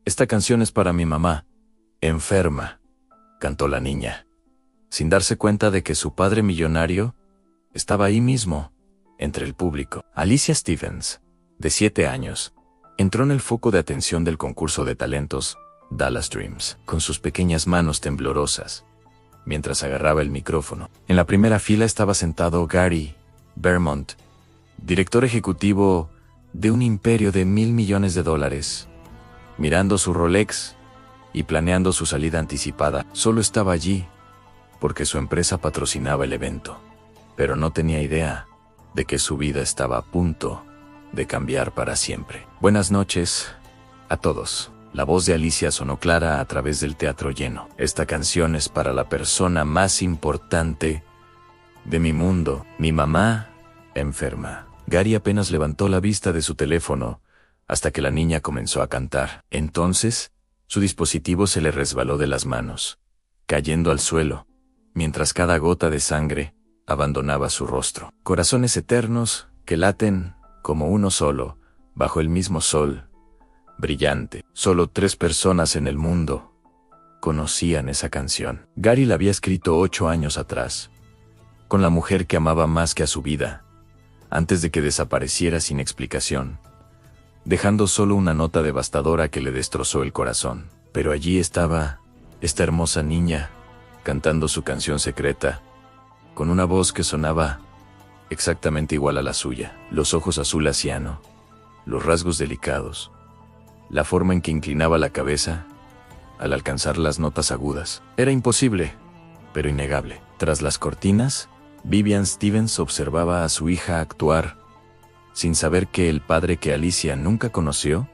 Esta canción es para mi mamá, enferma, cantó la niña, sin darse cuenta de que su padre millonario estaba ahí mismo, entre el público. Alicia Stevens, de 7 años, entró en el foco de atención del concurso de talentos Dallas Dreams, con sus pequeñas manos temblorosas, mientras agarraba el micrófono. En la primera fila estaba sentado Gary Vermont, director ejecutivo de un imperio de $1,000 millones, mirando su Rolex y planeando su salida anticipada. Solo estaba allí porque su empresa patrocinaba el evento, pero no tenía idea de que su vida estaba a punto de cambiar para siempre. Buenas noches a todos. La voz de Alicia sonó clara a través del teatro lleno. Esta canción es para la persona más importante de mi mundo, mi mamá, enferma. Gary apenas levantó la vista de su teléfono hasta que la niña comenzó a cantar. Entonces, su dispositivo se le resbaló de las manos, cayendo al suelo, mientras cada gota de sangre abandonaba su rostro. Corazones eternos que laten como uno solo, bajo el mismo sol brillante. Solo 3 personas en el mundo conocían esa canción. Gary la había escrito 8 años atrás, con la mujer que amaba más que a su vida, antes de que desapareciera sin explicación, dejando solo una nota devastadora que le destrozó el corazón. Pero allí estaba esta hermosa niña, cantando su canción secreta, con una voz que sonaba exactamente igual a la suya. Los ojos azul asiano, los rasgos delicados, la forma en que inclinaba la cabeza al alcanzar las notas agudas. Era imposible, pero innegable. Tras las cortinas, Vivian Stevens observaba a su hija actuar, sin saber que el padre que Alicia nunca conoció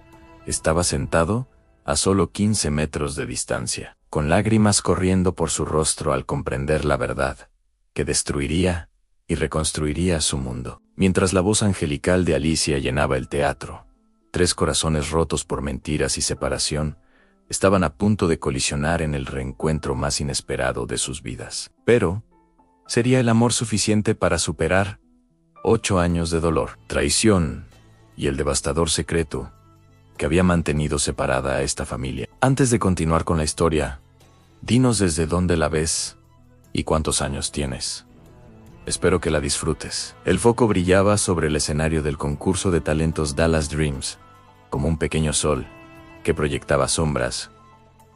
estaba sentado a solo 15 metros de distancia, con lágrimas corriendo por su rostro al comprender la verdad, que destruiría y reconstruiría su mundo. Mientras la voz angelical de Alicia llenaba el teatro, 3 corazones rotos por mentiras y separación estaban a punto de colisionar en el reencuentro más inesperado de sus vidas. Pero ¿sería el amor suficiente para superar 8 años de dolor, traición y el devastador secreto que había mantenido separada a esta familia? Antes de continuar con la historia, dinos desde dónde la ves y cuántos años tienes. Espero que la disfrutes. El foco brillaba sobre el escenario del concurso de talentos Dallas Dreams, como un pequeño sol que proyectaba sombras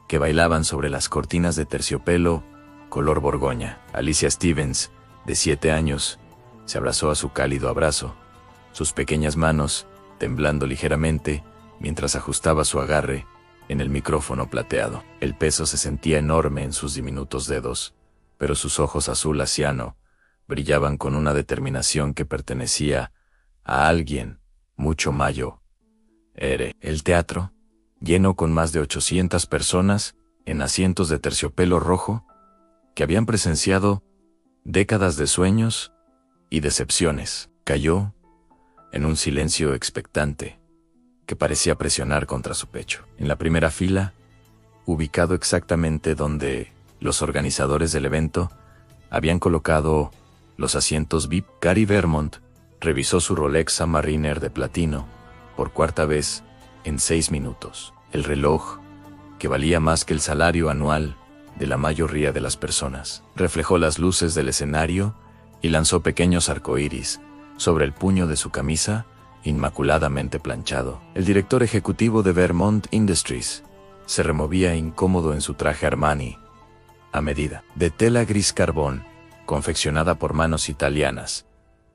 que bailaban sobre las cortinas de terciopelo color borgoña. Alicia Stevens, de 7 años, se abrazó a su cálido abrazo, sus pequeñas manos temblando ligeramente mientras ajustaba su agarre en el micrófono plateado. El peso se sentía enorme en sus diminutos dedos, pero sus ojos azul asiano brillaban con una determinación que pertenecía a alguien mucho mayor. El teatro, lleno con más de 800 personas en asientos de terciopelo rojo, que habían presenciado décadas de sueños y decepciones, cayó en un silencio expectante que parecía presionar contra su pecho. En la primera fila, ubicado exactamente donde los organizadores del evento habían colocado los asientos VIP, Gary Vermont revisó su Rolex Submariner de platino por 4ª vez en 6 minutos. El reloj, que valía más que el salario anual de la mayoría de las personas, reflejó las luces del escenario y lanzó pequeños arcoíris sobre el puño de su camisa inmaculadamente planchado. El director ejecutivo de Vermont Industries se removía incómodo en su traje Armani, a medida, de tela gris carbón, confeccionada por manos italianas,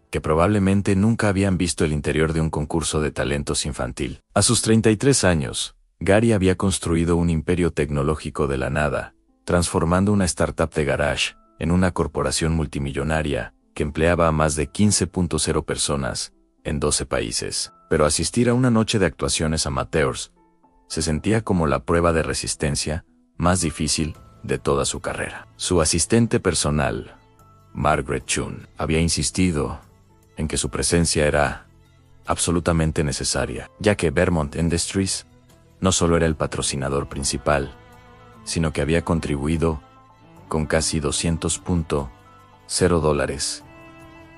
que probablemente nunca habían visto el interior de un concurso de talentos infantil. A sus 33 años, Gary había construido un imperio tecnológico de la nada, transformando una startup de garage en una corporación multimillonaria que empleaba a más de 15.0 personas en 12 países. Pero asistir a una noche de actuaciones amateurs se sentía como la prueba de resistencia más difícil de toda su carrera. Su asistente personal, Margaret Chun, había insistido en que su presencia era absolutamente necesaria, ya que Vermont Industries no solo era el patrocinador principal, sino que había contribuido con casi $200.0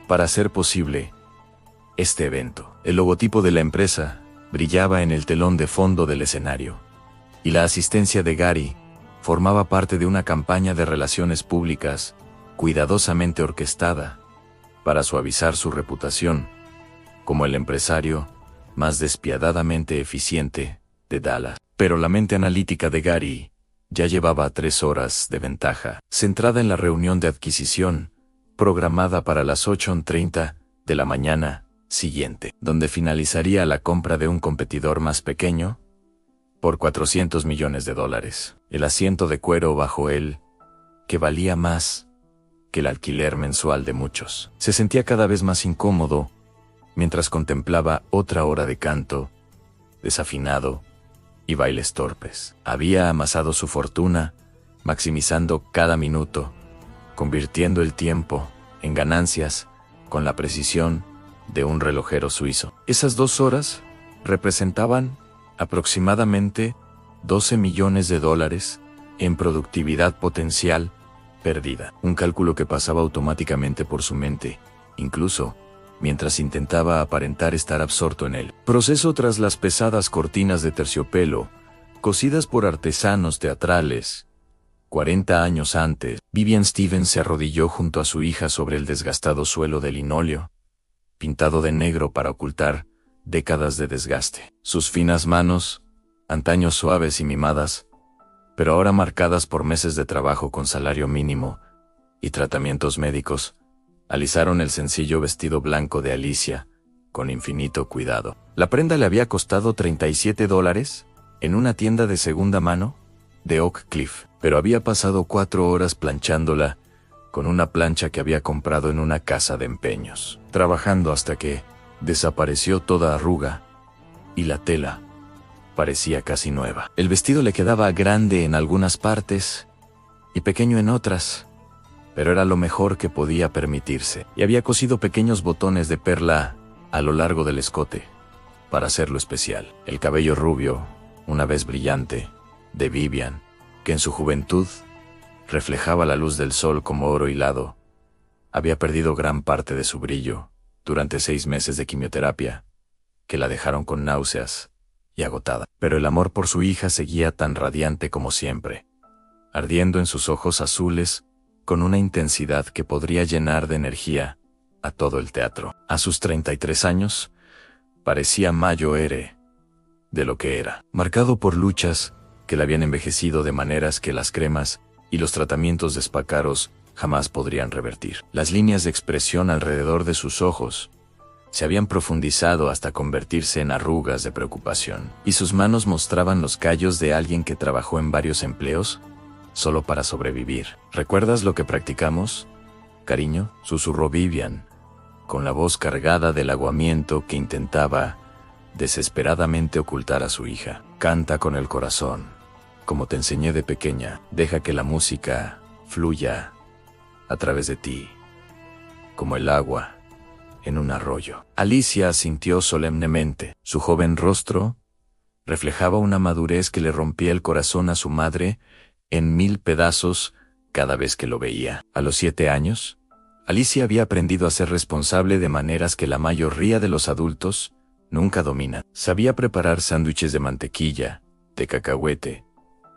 para hacer posible este evento. El logotipo de la empresa brillaba en el telón de fondo del escenario, Y la asistencia de Gary formaba parte de una campaña de relaciones públicas cuidadosamente orquestada para suavizar su reputación como el empresario más despiadadamente eficiente de Dallas. Pero la mente analítica de Gary ya llevaba 3 horas de ventaja, centrada en la reunión de adquisición programada para las 8:30 de la mañana siguiente, donde finalizaría la compra de un competidor más pequeño por $400 millones. El asiento de cuero bajo él, que valía más que el alquiler mensual de muchos, se sentía cada vez más incómodo mientras contemplaba otra hora de canto desafinado y bailes torpes. Había amasado su fortuna, maximizando cada minuto, convirtiendo el tiempo en ganancias con la precisión de un relojero suizo. Esas 2 horas representaban aproximadamente $12 millones en productividad potencial perdida. Un cálculo que pasaba automáticamente por su mente, incluso mientras intentaba aparentar estar absorto en él. Proceso tras las pesadas cortinas de terciopelo, cosidas por artesanos teatrales. 40 años antes, Vivian Stevens se arrodilló junto a su hija sobre el desgastado suelo de linóleo, pintado de negro para ocultar décadas de desgaste. Sus finas manos, antaño suaves y mimadas, pero ahora marcadas por meses de trabajo con salario mínimo y tratamientos médicos, alisaron el sencillo vestido blanco de Alicia con infinito cuidado. La prenda le había costado $37 en una tienda de segunda mano de Oak Cliff, pero había pasado 4 horas planchándola con una plancha que había comprado en una casa de empeños, trabajando hasta que desapareció toda arruga y la tela parecía casi nueva. El vestido le quedaba grande en algunas partes y pequeño en otras, pero era lo mejor que podía permitirse, y había cosido pequeños botones de perla a lo largo del escote para hacerlo especial. El cabello rubio, una vez brillante, de Vivian, que en su juventud reflejaba la luz del sol como oro hilado, había perdido gran parte de su brillo durante 6 meses de quimioterapia, que la dejaron con náuseas y agotada. Pero el amor por su hija seguía tan radiante como siempre, ardiendo en sus ojos azules con una intensidad que podría llenar de energía a todo el teatro. A sus 33 años, parecía mayor de lo que era, marcado por luchas que la habían envejecido de maneras que las cremas y los tratamientos de espácaros jamás podrían revertir. Las líneas de expresión alrededor de sus ojos se habían profundizado hasta convertirse en arrugas de preocupación, y sus manos mostraban los callos de alguien que trabajó en varios empleos solo para sobrevivir. ¿Recuerdas lo que practicamos, cariño?, susurró Vivian, con la voz cargada del aguamiento que intentaba desesperadamente ocultar a su hija. Canta con el corazón, como te enseñé de pequeña. Deja que la música fluya a través de ti, como el agua en un arroyo. Alicia asintió solemnemente. Su joven rostro reflejaba una madurez que le rompía el corazón a su madre en 1000 pedazos cada vez que lo veía. A los 7 años, Alicia había aprendido a ser responsable de maneras que la mayoría de los adultos nunca dominan. Sabía preparar sándwiches de mantequilla, de cacahuete,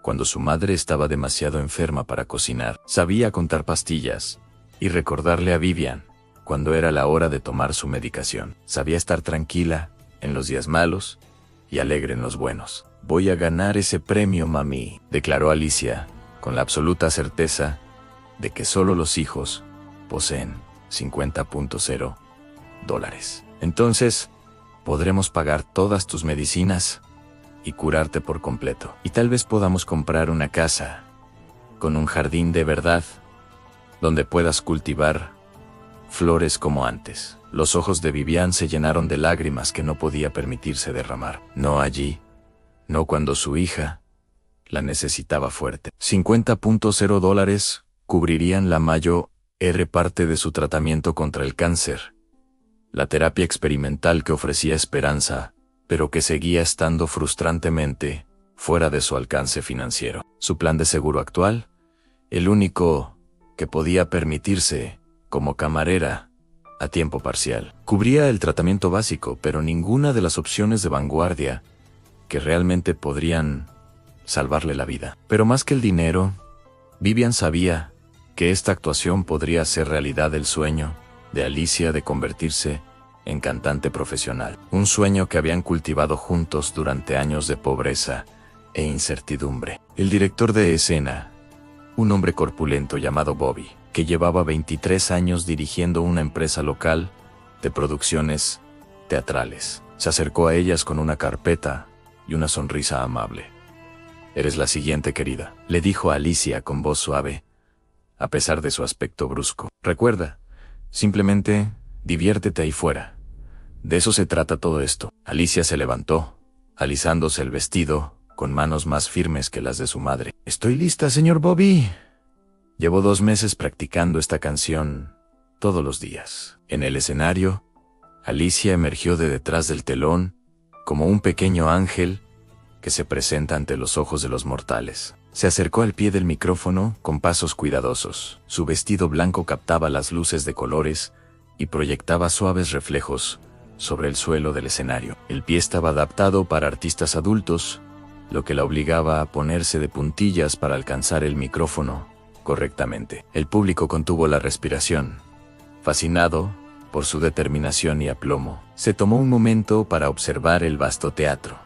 cuando su madre estaba demasiado enferma para cocinar. Sabía contar pastillas y recordarle a Vivian cuando era la hora de tomar su medicación. Sabía estar tranquila en los días malos y alegre en los buenos. Voy a ganar ese premio, mami, declaró Alicia, con la absoluta certeza de que solo los hijos poseen $50.0. Entonces, podremos pagar todas tus medicinas y curarte por completo. Y tal vez podamos comprar una casa con un jardín de verdad, donde puedas cultivar flores como antes. Los ojos de Vivian se llenaron de lágrimas que no podía permitirse derramar. No allí, no cuando su hija la necesitaba fuerte. $50.0 cubrirían la mayor parte de su tratamiento contra el cáncer, la terapia experimental que ofrecía esperanza, pero que seguía estando frustrantemente fuera de su alcance financiero. Su plan de seguro actual, el único que podía permitirse como camarera a tiempo parcial, cubría el tratamiento básico, pero ninguna de las opciones de vanguardia que realmente podrían salvarle la vida. Pero más que el dinero, Vivian sabía que esta actuación podría hacer realidad el sueño de Alicia de convertirse en cantante profesional. Un sueño que habían cultivado juntos durante años de pobreza e incertidumbre. El director de escena, un hombre corpulento llamado Bobby, que llevaba 23 años dirigiendo una empresa local de producciones teatrales, se acercó a ellas con una carpeta y una sonrisa amable. «Eres la siguiente, querida», le dijo a Alicia con voz suave, a pesar de su aspecto brusco. «Recuerda, simplemente diviértete ahí fuera. De eso se trata todo esto». Alicia se levantó, alisándose el vestido, con manos más firmes que las de su madre. «Estoy lista, señor Bobby». Llevó 2 meses practicando esta canción todos los días. En el escenario, Alicia emergió de detrás del telón como un pequeño ángel que se presenta ante los ojos de los mortales. Se acercó al pie del micrófono con pasos cuidadosos. Su vestido blanco captaba las luces de colores y proyectaba suaves reflejos sobre el suelo del escenario. El pie estaba adaptado para artistas adultos, lo que la obligaba a ponerse de puntillas para alcanzar el micrófono correctamente. El público contuvo la respiración, fascinado por su determinación y aplomo. Se tomó un momento para observar el vasto teatro,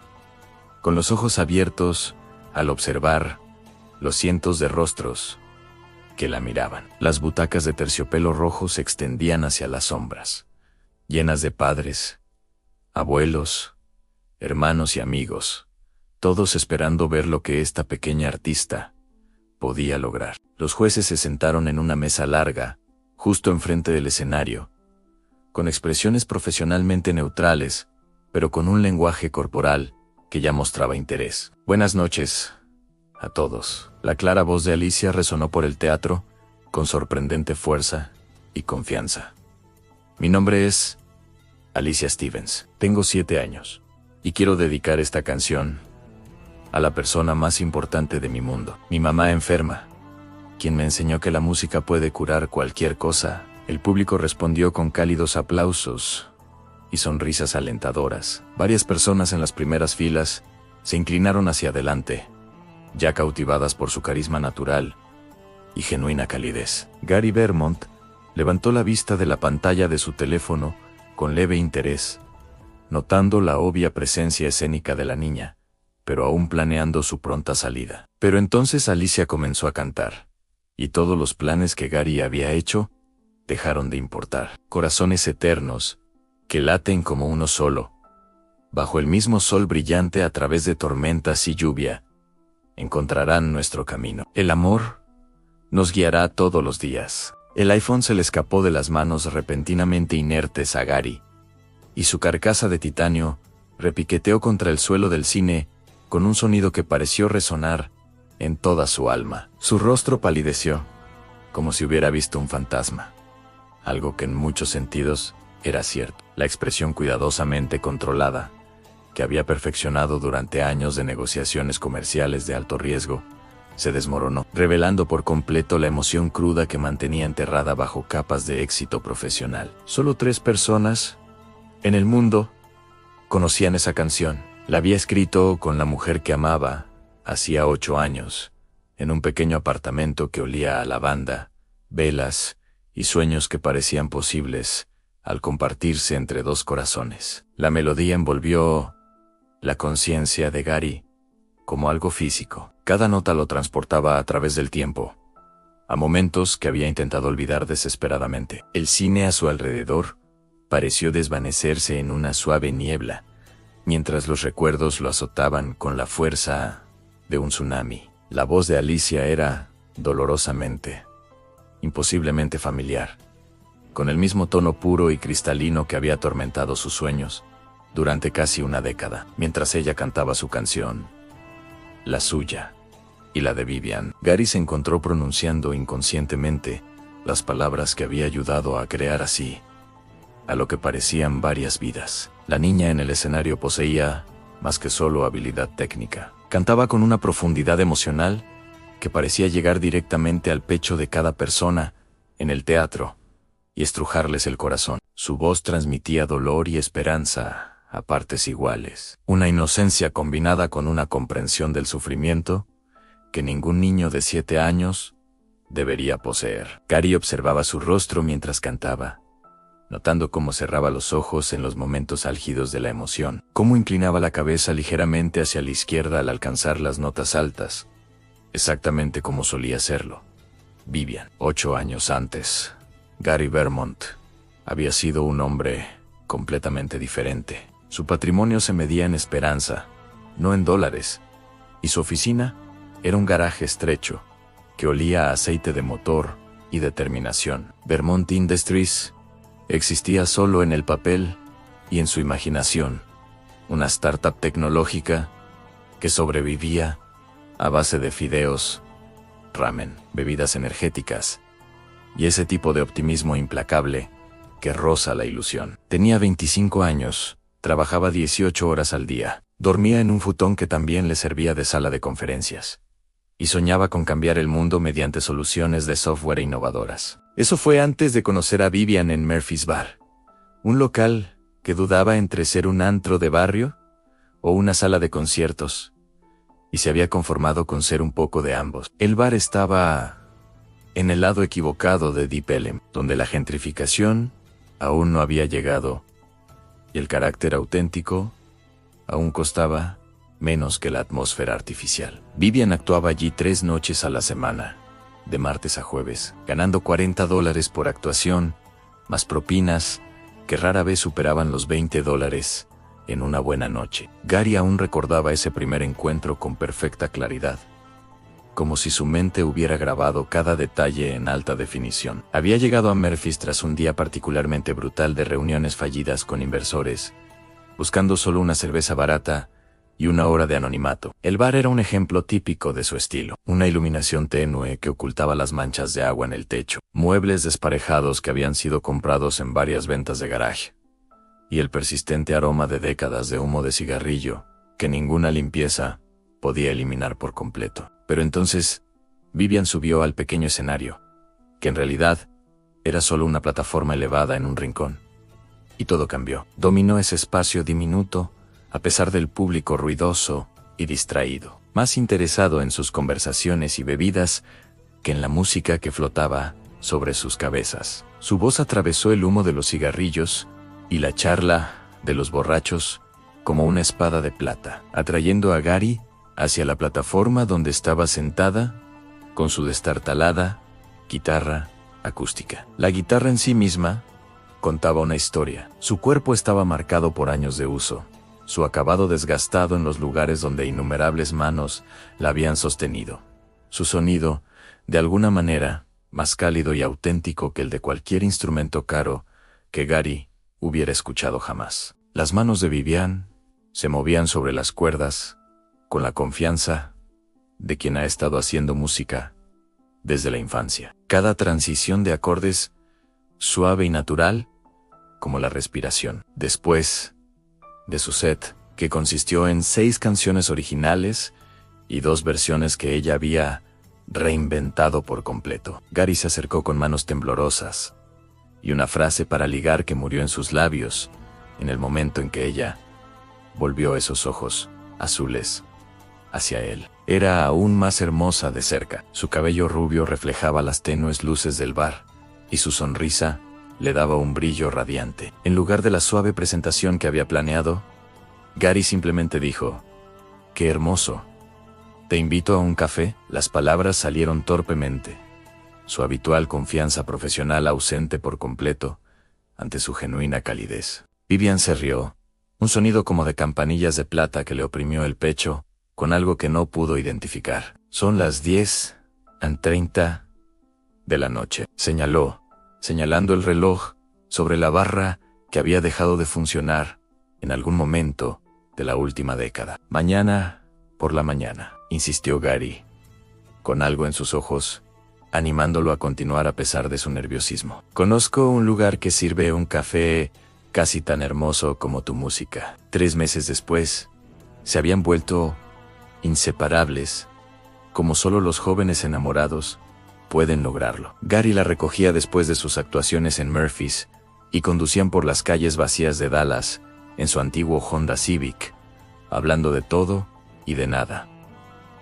con los ojos abiertos al observar los cientos de rostros que la miraban. Las butacas de terciopelo rojo se extendían hacia las sombras, llenas de padres, abuelos, hermanos y amigos, todos esperando ver lo que esta pequeña artista podía lograr. Los jueces se sentaron en una mesa larga, justo enfrente del escenario, con expresiones profesionalmente neutrales, pero con un lenguaje corporal que ya mostraba interés. «Buenas noches a todos». La clara voz de Alicia resonó por el teatro con sorprendente fuerza y confianza. «Mi nombre es Alicia Stevens. Tengo 7 años y quiero dedicar esta canción a la persona más importante de mi mundo, mi mamá enferma, quien me enseñó que la música puede curar cualquier cosa». El público respondió con cálidos aplausos y sonrisas alentadoras. Varias personas en las primeras filas se inclinaron hacia adelante, ya cautivadas por su carisma natural y genuina calidez. Gary Vermont levantó la vista de la pantalla de su teléfono con leve interés, notando la obvia presencia escénica de la niña, pero aún planeando su pronta salida. Pero entonces Alicia comenzó a cantar, y todos los planes que Gary había hecho dejaron de importar. Corazones eternos, que laten como uno solo, bajo el mismo sol brillante a través de tormentas y lluvia, encontrarán nuestro camino. El amor nos guiará todos los días. El iPhone se le escapó de las manos repentinamente inertes a Gary, y su carcasa de titanio repiqueteó contra el suelo del cine con un sonido que pareció resonar en toda su alma. Su rostro palideció, como si hubiera visto un fantasma, algo que en muchos sentidos era cierto. La expresión cuidadosamente controlada, que había perfeccionado durante años de negociaciones comerciales de alto riesgo, se desmoronó, revelando por completo la emoción cruda que mantenía enterrada bajo capas de éxito profesional. Solo 3 personas en el mundo conocían esa canción. La había escrito con la mujer que amaba hacía 8 años, en un pequeño apartamento que olía a lavanda, velas y sueños que parecían posibles al compartirse entre 2 corazones. La melodía envolvió la conciencia de Gary como algo físico. Cada nota lo transportaba a través del tiempo, a momentos que había intentado olvidar desesperadamente. El cine a su alrededor pareció desvanecerse en una suave niebla, mientras los recuerdos lo azotaban con la fuerza de un tsunami. La voz de Alicia era dolorosamente, imposiblemente familiar, con el mismo tono puro y cristalino que había atormentado sus sueños durante casi una década. Mientras ella cantaba su canción, la suya y la de Vivian, Gary se encontró pronunciando inconscientemente las palabras que había ayudado a crear así a lo que parecían varias vidas. La niña en el escenario poseía más que solo habilidad técnica. Cantaba con una profundidad emocional que parecía llegar directamente al pecho de cada persona en el teatro y estrujarles el corazón. Su voz transmitía dolor y esperanza a partes iguales. Una inocencia combinada con una comprensión del sufrimiento que ningún niño de 7 años debería poseer. Gary observaba su rostro mientras cantaba, notando cómo cerraba los ojos en los momentos álgidos de la emoción, cómo inclinaba la cabeza ligeramente hacia la izquierda al alcanzar las notas altas, exactamente como solía hacerlo Vivian. 8 años antes, Gary Vermont había sido un hombre completamente diferente. Su patrimonio se medía en esperanza, no en dólares, y su oficina era un garaje estrecho que olía a aceite de motor y determinación. Vermont Industries existía solo en el papel y en su imaginación, una startup tecnológica que sobrevivía a base de fideos, ramen, bebidas energéticas y ese tipo de optimismo implacable que roza la ilusión. Tenía 25 años, trabajaba 18 horas al día, dormía en un futón que también le servía de sala de conferencias, y soñaba con cambiar el mundo mediante soluciones de software innovadoras. Eso fue antes de conocer a Vivian en Murphy's Bar, un local que dudaba entre ser un antro de barrio o una sala de conciertos, y se había conformado con ser un poco de ambos. El bar estaba en el lado equivocado de Deep Ellum, donde la gentrificación aún no había llegado, y el carácter auténtico aún costaba menos que la atmósfera artificial. Vivian actuaba allí 3 noches a la semana, de martes a jueves, ganando $40 por actuación, más propinas, que rara vez superaban los $20 en una buena noche. Gary aún recordaba ese primer encuentro con perfecta claridad, como si su mente hubiera grabado cada detalle en alta definición. Había llegado a Murphy's tras un día particularmente brutal de reuniones fallidas con inversores, buscando solo una cerveza barata y una hora de anonimato. El bar era un ejemplo típico de su estilo, una iluminación tenue que ocultaba las manchas de agua en el techo, muebles desparejados que habían sido comprados en varias ventas de garaje, y el persistente aroma de décadas de humo de cigarrillo que ninguna limpieza podía eliminar por completo. Pero entonces, Vivian subió al pequeño escenario, que en realidad era solo una plataforma elevada en un rincón. Y todo cambió. Dominó ese espacio diminuto, a pesar del público ruidoso y distraído, más interesado en sus conversaciones y bebidas que en la música que flotaba sobre sus cabezas. Su voz atravesó el humo de los cigarrillos y la charla de los borrachos como una espada de plata, atrayendo a Gary hacia la plataforma donde estaba sentada, con su destartalada guitarra acústica. La guitarra en sí misma contaba una historia. Su cuerpo estaba marcado por años de uso, su acabado desgastado en los lugares donde innumerables manos la habían sostenido. Su sonido, de alguna manera, más cálido y auténtico que el de cualquier instrumento caro que Gary hubiera escuchado jamás. Las manos de Vivian se movían sobre las cuerdas, con la confianza de quien ha estado haciendo música desde la infancia. Cada transición de acordes suave y natural, como la respiración. Después de su set, que consistió en 6 canciones originales y 2 versiones que ella había reinventado por completo, Gary se acercó con manos temblorosas y una frase para ligar que murió en sus labios en el momento en que ella volvió esos ojos azules hacia él. Era aún más hermosa de cerca. Su cabello rubio reflejaba las tenues luces del bar, y su sonrisa le daba un brillo radiante. En lugar de la suave presentación que había planeado, Gary simplemente dijo: «¡Qué hermoso! ¿Te invito a un café?». Las palabras salieron torpemente, su habitual confianza profesional ausente por completo ante su genuina calidez. Vivian se rió, un sonido como de campanillas de plata que le oprimió el pecho, con algo que no pudo identificar. «Son las 10:30 de la noche», señaló, señalando el reloj sobre la barra que había dejado de funcionar en algún momento de la última década. «Mañana por la mañana», insistió Gary, con algo en sus ojos, animándolo a continuar a pesar de su nerviosismo. «Conozco un lugar que sirve un café casi tan hermoso como tu música». 3 meses después, se habían vuelto inseparables, como solo los jóvenes enamorados pueden lograrlo. Gary la recogía después de sus actuaciones en Murphy's y conducían por las calles vacías de Dallas en su antiguo Honda Civic, hablando de todo y de nada,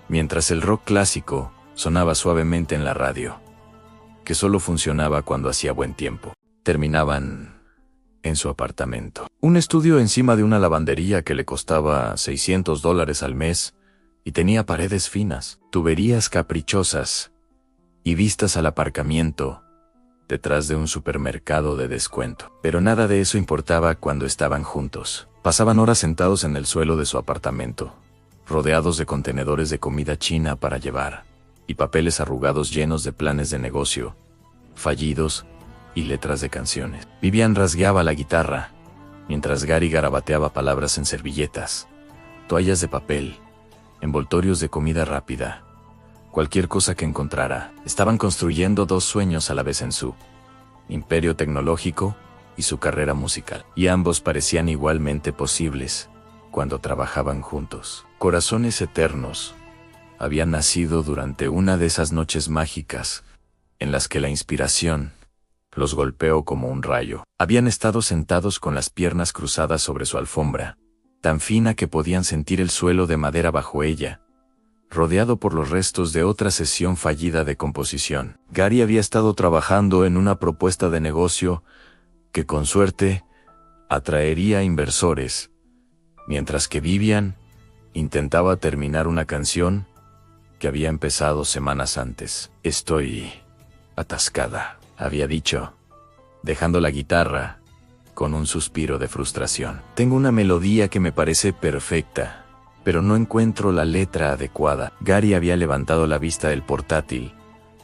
mientras el rock clásico sonaba suavemente en la radio, que solo funcionaba cuando hacía buen tiempo. Terminaban en su apartamento. Un estudio encima de una lavandería que le costaba $600 al mes y tenía paredes finas, tuberías caprichosas y vistas al aparcamiento detrás de un supermercado de descuento. Pero nada de eso importaba cuando estaban juntos. Pasaban horas sentados en el suelo de su apartamento, rodeados de contenedores de comida china para llevar y papeles arrugados llenos de planes de negocio fallidos y letras de canciones. Vivian rasgueaba la guitarra, mientras Gary garabateaba palabras en servilletas, toallas de papel, envoltorios de comida rápida, cualquier cosa que encontrara. Estaban construyendo dos sueños a la vez en su imperio tecnológico y su carrera musical, y ambos parecían igualmente posibles cuando trabajaban juntos. Corazones Eternos habían nacido durante una de esas noches mágicas en las que la inspiración los golpeó como un rayo. Habían estado sentados con las piernas cruzadas sobre su alfombra, tan fina que podían sentir el suelo de madera bajo ella, rodeado por los restos de otra sesión fallida de composición. Gary había estado trabajando en una propuesta de negocio que con suerte atraería inversores, mientras que Vivian intentaba terminar una canción que había empezado semanas antes. Estoy atascada, había dicho, dejando la guitarra con un suspiro de frustración. Tengo una melodía que me parece perfecta, pero no encuentro la letra adecuada. Gary había levantado la vista del portátil,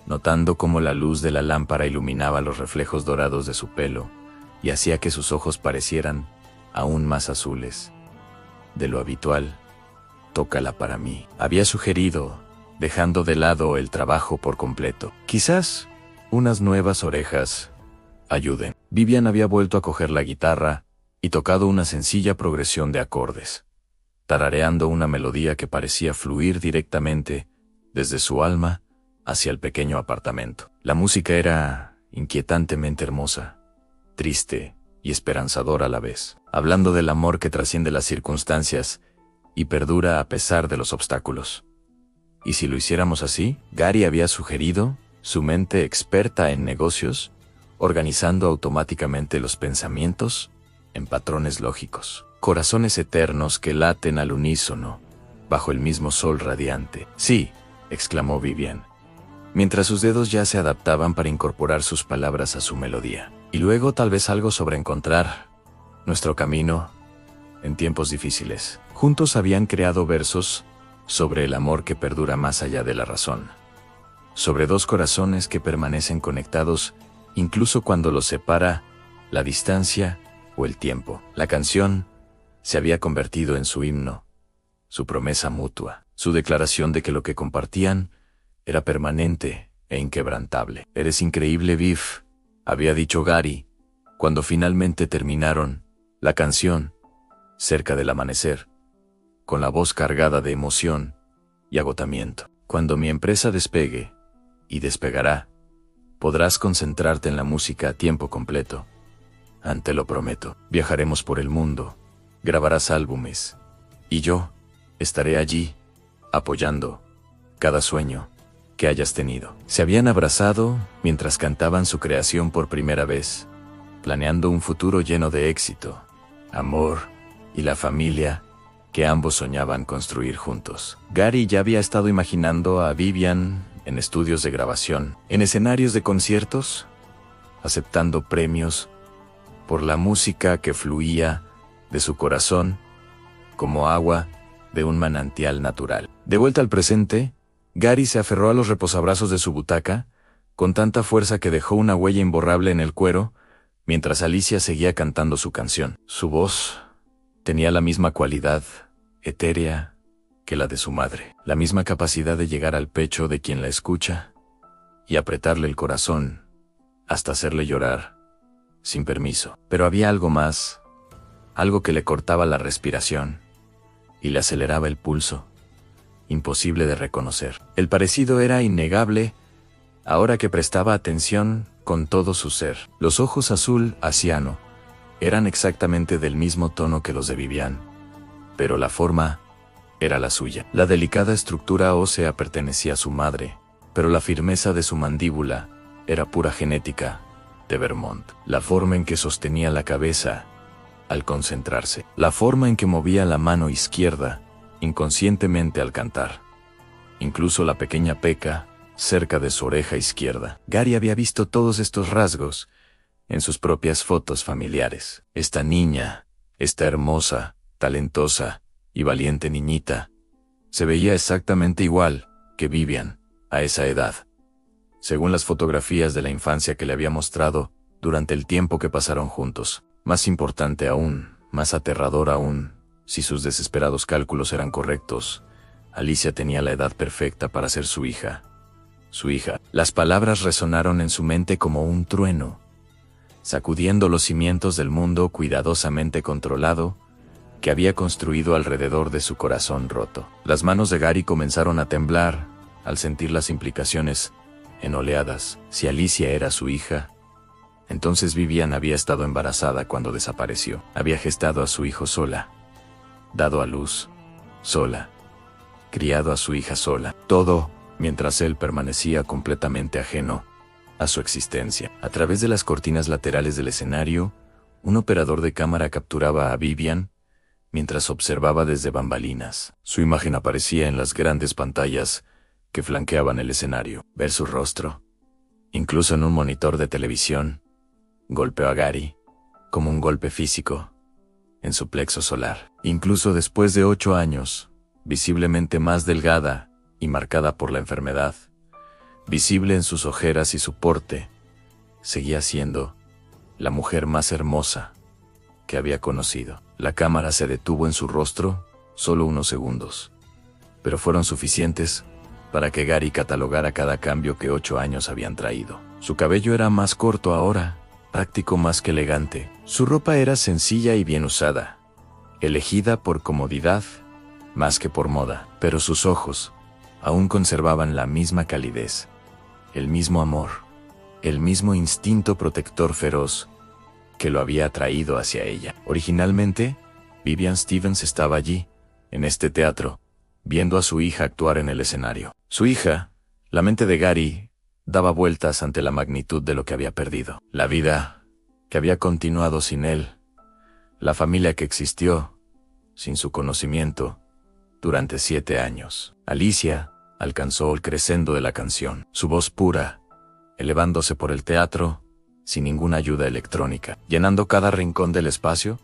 notando cómo la luz de la lámpara iluminaba los reflejos dorados de su pelo y hacía que sus ojos parecieran aún más azules de lo habitual. Tócala para mí, había sugerido, dejando de lado el trabajo por completo. Quizás unas nuevas orejas ayuden. Vivian había vuelto a coger la guitarra y tocado una sencilla progresión de acordes, tarareando una melodía que parecía fluir directamente desde su alma hacia el pequeño apartamento. La música era inquietantemente hermosa, triste y esperanzadora a la vez, hablando del amor que trasciende las circunstancias y perdura a pesar de los obstáculos. ¿Y si lo hiciéramos así? Gary había sugerido, su mente experta en negocios, organizando automáticamente los pensamientos en patrones lógicos. Corazones eternos que laten al unísono, bajo el mismo sol radiante. Sí, exclamó Vivian, mientras sus dedos ya se adaptaban para incorporar sus palabras a su melodía. Y luego tal vez algo sobre encontrar nuestro camino en tiempos difíciles. Juntos habían creado versos sobre el amor que perdura más allá de la razón, sobre dos corazones que permanecen conectados incluso cuando los separa la distancia o el tiempo. La canción se había convertido en su himno, su promesa mutua, su declaración de que lo que compartían era permanente e inquebrantable. Eres increíble, Viv, había dicho Gary, cuando finalmente terminaron la canción, cerca del amanecer, con la voz cargada de emoción y agotamiento. Cuando mi empresa despegue, y despegará, podrás concentrarte en la música a tiempo completo. Te lo prometo. Viajaremos por el mundo, grabarás álbumes, y yo estaré allí, apoyando cada sueño que hayas tenido. Se habían abrazado mientras cantaban su creación por primera vez, planeando un futuro lleno de éxito, amor y la familia que ambos soñaban construir juntos. Gary ya había estado imaginando a Vivian en estudios de grabación, en escenarios de conciertos, aceptando premios por la música que fluía de su corazón como agua de un manantial natural. De vuelta al presente, Gary se aferró a los reposabrazos de su butaca con tanta fuerza que dejó una huella imborrable en el cuero mientras Alicia seguía cantando su canción. Su voz tenía la misma cualidad etérea que la de su madre, la misma capacidad de llegar al pecho de quien la escucha y apretarle el corazón hasta hacerle llorar sin permiso. Pero había algo más, algo que le cortaba la respiración y le aceleraba el pulso, imposible de reconocer. El parecido era innegable ahora que prestaba atención con todo su ser. Los ojos azul asiano Eran exactamente del mismo tono que los de Vivian, pero la forma era la suya. La delicada estructura ósea pertenecía a su madre, pero la firmeza de su mandíbula era pura genética de Vermont. La forma en que sostenía la cabeza al concentrarse, la forma en que movía la mano izquierda inconscientemente al cantar, incluso la pequeña peca cerca de su oreja izquierda. Gary había visto todos estos rasgos en sus propias fotos familiares. Esta niña, esta hermosa, talentosa y valiente niñita, se veía exactamente igual que Vivian a esa edad, según las fotografías de la infancia que le había mostrado durante el tiempo que pasaron juntos. Más importante aún, más aterrador aún, si sus desesperados cálculos eran correctos, Alicia tenía la edad perfecta para ser su hija. Su hija. Las palabras resonaron en su mente como un trueno, sacudiendo los cimientos del mundo cuidadosamente controlado que había construido alrededor de su corazón roto. Las manos de Gary comenzaron a temblar al sentir las implicaciones en oleadas. Si Alicia era su hija, entonces Vivian había estado embarazada cuando desapareció. Había gestado a su hijo sola, dado a luz sola, criado a su hija sola. Todo mientras él permanecía completamente ajeno a su existencia. A través de las cortinas laterales del escenario, un operador de cámara capturaba a Vivian mientras observaba desde bambalinas. Su imagen aparecía en las grandes pantallas que flanqueaban el escenario. Ver su rostro, incluso en un monitor de televisión, golpeó a Gary como un golpe físico en su plexo solar. Incluso después de 8 años, visiblemente más delgada y marcada por la enfermedad, visible en sus ojeras y su porte, seguía siendo la mujer más hermosa que había conocido. La cámara se detuvo en su rostro solo unos segundos, pero fueron suficientes para que Gary catalogara cada cambio que 8 años habían traído. Su cabello era más corto ahora, práctico más que elegante. Su ropa era sencilla y bien usada, elegida por comodidad más que por moda, pero sus ojos aún conservaban la misma calidez, el mismo amor, el mismo instinto protector feroz que lo había atraído hacia ella. Originalmente, Vivian Stevens estaba allí, en este teatro, viendo a su hija actuar en el escenario. Su hija, la mente de Gary, daba vueltas ante la magnitud de lo que había perdido. La vida que había continuado sin él, la familia que existió sin su conocimiento durante 7 años. Alicia alcanzó el crescendo de la canción, su voz pura, elevándose por el teatro sin ninguna ayuda electrónica, llenando cada rincón del espacio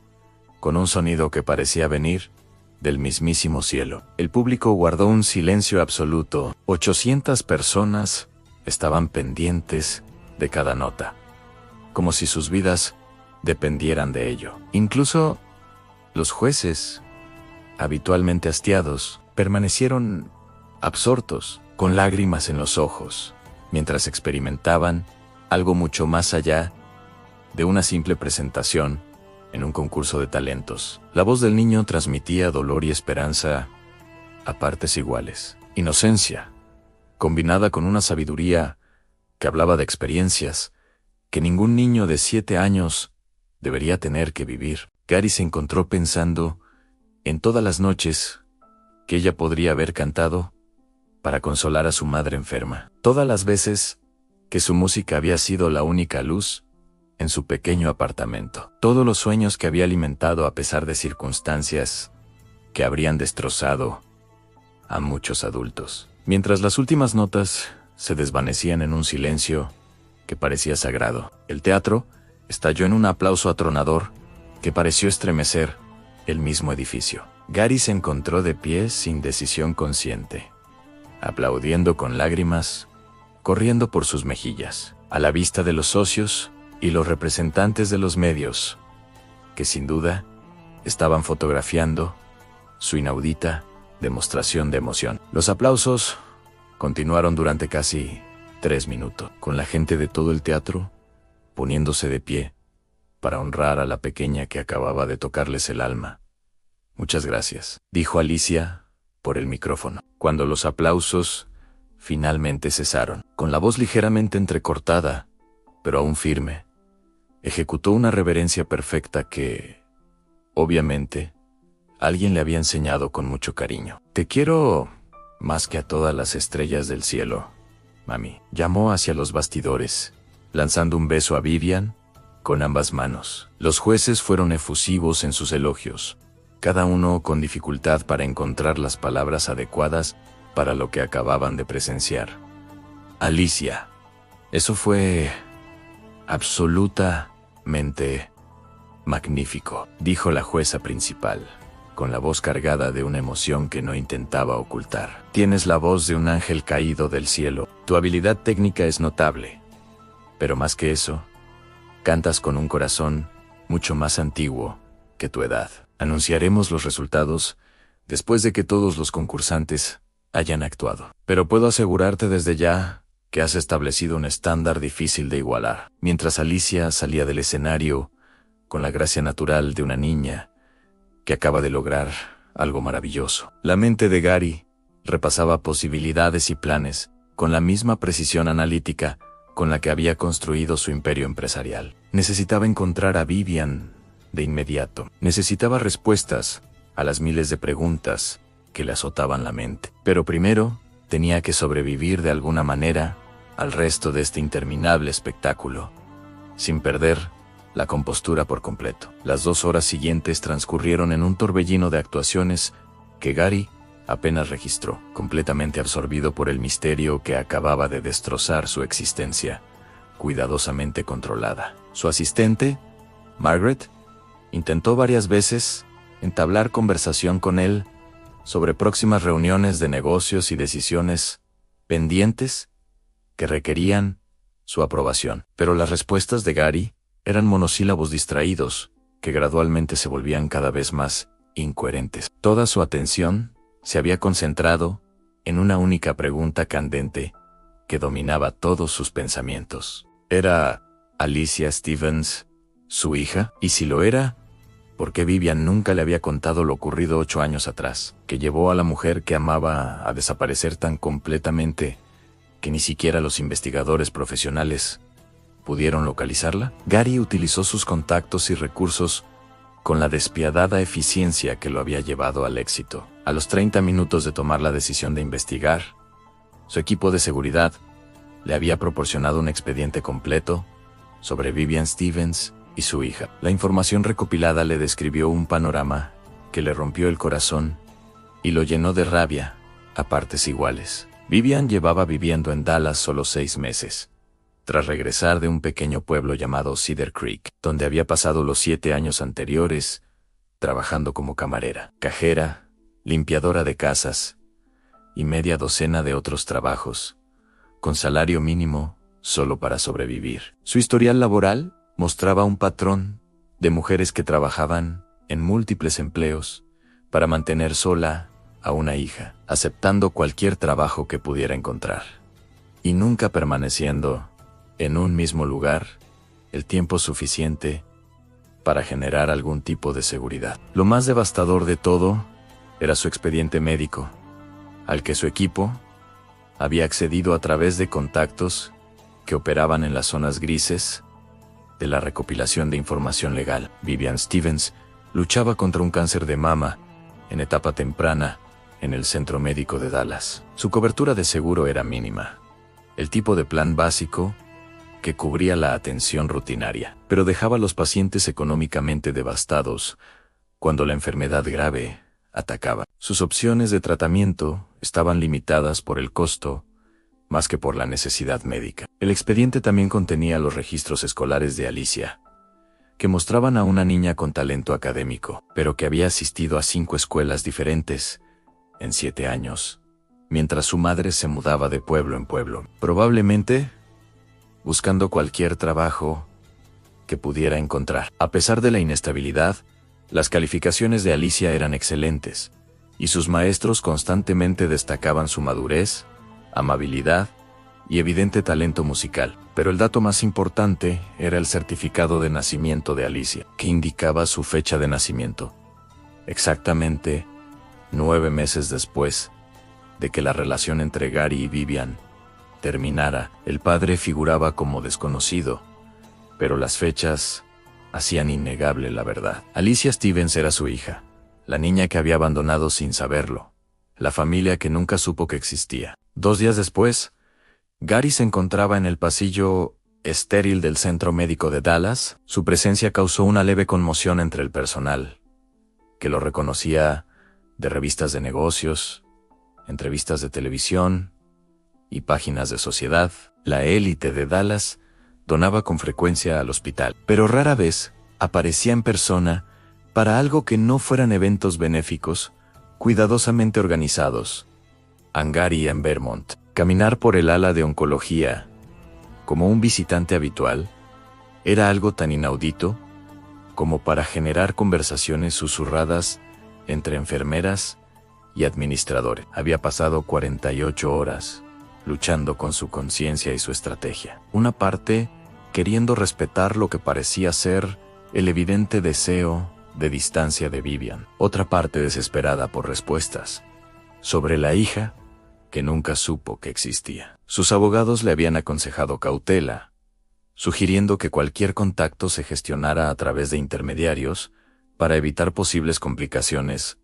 con un sonido que parecía venir del mismísimo cielo. El público guardó un silencio absoluto. 800 personas estaban pendientes de cada nota, como si sus vidas dependieran de ello. Incluso los jueces, habitualmente hastiados, permanecieron absortos, con lágrimas en los ojos, mientras experimentaban algo mucho más allá de una simple presentación en un concurso de talentos. La voz del niño transmitía dolor y esperanza a partes iguales. Inocencia, combinada con una sabiduría que hablaba de experiencias que ningún niño de 7 años debería tener que vivir. Gary se encontró pensando en todas las noches que ella podría haber cantado para consolar a su madre enferma. Todas las veces que su música había sido la única luz en su pequeño apartamento. Todos los sueños que había alimentado a pesar de circunstancias que habrían destrozado a muchos adultos. Mientras las últimas notas se desvanecían en un silencio que parecía sagrado, el teatro estalló en un aplauso atronador que pareció estremecer el mismo edificio. Gary se encontró de pie sin decisión consciente, aplaudiendo con lágrimas corriendo por sus mejillas, a la vista de los socios y los representantes de los medios, que sin duda estaban fotografiando su inaudita demostración de emoción. Los aplausos continuaron durante casi 3 minutos, con la gente de todo el teatro poniéndose de pie para honrar a la pequeña que acababa de tocarles el alma. «Muchas gracias», dijo Alicia por el micrófono, cuando los aplausos finalmente cesaron. Con la voz ligeramente entrecortada, pero aún firme, ejecutó una reverencia perfecta que, obviamente, alguien le había enseñado con mucho cariño. Te quiero más que a todas las estrellas del cielo, mami. Llamó hacia los bastidores, lanzando un beso a Vivian con ambas manos. Los jueces fueron efusivos en sus elogios, cada uno con dificultad para encontrar las palabras adecuadas para lo que acababan de presenciar. Alicia, eso fue absolutamente magnífico, dijo la jueza principal, con la voz cargada de una emoción que no intentaba ocultar. Tienes la voz de un ángel caído del cielo. Tu habilidad técnica es notable. Pero más que eso, cantas con un corazón mucho más antiguo que tu edad. Anunciaremos los resultados después de que todos los concursantes hayan actuado. Pero puedo asegurarte desde ya que has establecido un estándar difícil de igualar. Mientras Alicia salía del escenario con la gracia natural de una niña que acaba de lograr algo maravilloso, la mente de Gary repasaba posibilidades y planes con la misma precisión analítica con la que había construido su imperio empresarial. Necesitaba encontrar a Vivian de inmediato. Necesitaba respuestas a las miles de preguntas que le azotaban la mente. Pero primero tenía que sobrevivir de alguna manera al resto de este interminable espectáculo, sin perder la compostura por completo. Las 2 horas siguientes transcurrieron en un torbellino de actuaciones que Gary apenas registró, completamente absorbido por el misterio que acababa de destrozar su existencia, cuidadosamente controlada. Su asistente, Margaret, intentó varias veces entablar conversación con él sobre próximas reuniones de negocios y decisiones pendientes que requerían su aprobación. Pero las respuestas de Gary eran monosílabos distraídos que gradualmente se volvían cada vez más incoherentes. Toda su atención se había concentrado en una única pregunta candente que dominaba todos sus pensamientos. ¿Era Alicia Stevens su hija? Y si lo era, ¿por qué Vivian nunca le había contado lo ocurrido 8 años atrás, que llevó a la mujer que amaba a desaparecer tan completamente que ni siquiera los investigadores profesionales pudieron localizarla? Gary utilizó sus contactos y recursos con la despiadada eficiencia que lo había llevado al éxito. A los 30 minutos de tomar la decisión de investigar, su equipo de seguridad le había proporcionado un expediente completo sobre Vivian Stevens y su hija. La información recopilada le describió un panorama que le rompió el corazón y lo llenó de rabia a partes iguales. Vivian llevaba viviendo en Dallas solo 6 meses, tras regresar de un pequeño pueblo llamado Cedar Creek, donde había pasado los 7 años anteriores trabajando como camarera, cajera, limpiadora de casas y media docena de otros trabajos, con salario mínimo solo para sobrevivir. Su historial laboral mostraba un patrón de mujeres que trabajaban en múltiples empleos para mantener sola a una hija, aceptando cualquier trabajo que pudiera encontrar, y nunca permaneciendo en un mismo lugar el tiempo suficiente para generar algún tipo de seguridad. Lo más devastador de todo era su expediente médico, al que su equipo había accedido a través de contactos que operaban en las zonas grises de la recopilación de información legal. Vivian Stevens luchaba contra un cáncer de mama en etapa temprana en el centro médico de Dallas. Su cobertura de seguro era mínima, el tipo de plan básico que cubría la atención rutinaria, pero dejaba a los pacientes económicamente devastados cuando la enfermedad grave atacaba. Sus opciones de tratamiento estaban limitadas por el costo más que por la necesidad médica. El expediente también contenía los registros escolares de Alicia, que mostraban a una niña con talento académico, pero que había asistido a 5 escuelas diferentes en 7 años, mientras su madre se mudaba de pueblo en pueblo, probablemente buscando cualquier trabajo que pudiera encontrar. A pesar de la inestabilidad, las calificaciones de Alicia eran excelentes, y sus maestros constantemente destacaban su madurez, amabilidad y evidente talento musical. Pero el dato más importante era el certificado de nacimiento de Alicia, que indicaba su fecha de nacimiento. Exactamente 9 meses después de que la relación entre Gary y Vivian terminara, el padre figuraba como desconocido, pero las fechas hacían innegable la verdad. Alicia Stevens era su hija, la niña que había abandonado sin saberlo, la familia que nunca supo que existía. 2 días después, Gary se encontraba en el pasillo estéril del centro médico de Dallas. Su presencia causó una leve conmoción entre el personal, que lo reconocía de revistas de negocios, entrevistas de televisión y páginas de sociedad. La élite de Dallas donaba con frecuencia al hospital, pero rara vez aparecía en persona para algo que no fueran eventos benéficos, cuidadosamente organizados. En Gary, en Vermont, caminar por el ala de oncología como un visitante habitual era algo tan inaudito como para generar conversaciones susurradas entre enfermeras y administradores. Había pasado 48 horas luchando con su conciencia y su estrategia. Una parte queriendo respetar lo que parecía ser el evidente deseo de distancia de Vivian. Otra parte desesperada por respuestas sobre la hija que nunca supo que existía. Sus abogados le habían aconsejado cautela, sugiriendo que cualquier contacto se gestionara a través de intermediarios para evitar posibles complicaciones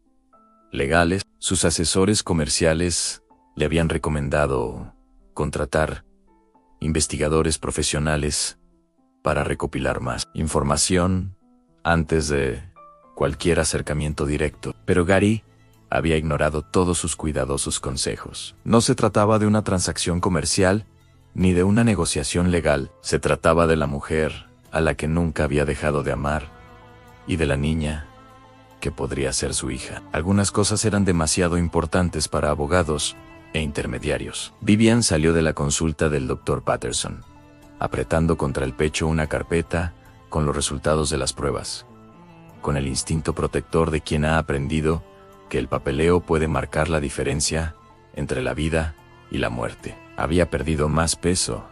legales. Sus asesores comerciales le habían recomendado contratar investigadores profesionales para recopilar más información antes de cualquier acercamiento directo. Pero Gary había ignorado todos sus cuidadosos consejos. No se trataba de una transacción comercial ni de una negociación legal. Se trataba de la mujer a la que nunca había dejado de amar y de la niña que podría ser su hija. Algunas cosas eran demasiado importantes para abogados e intermediarios. Vivian salió de la consulta del Dr. Patterson, apretando contra el pecho una carpeta con los resultados de las pruebas, con el instinto protector de quien ha aprendido que el papeleo puede marcar la diferencia entre la vida y la muerte. Había perdido más peso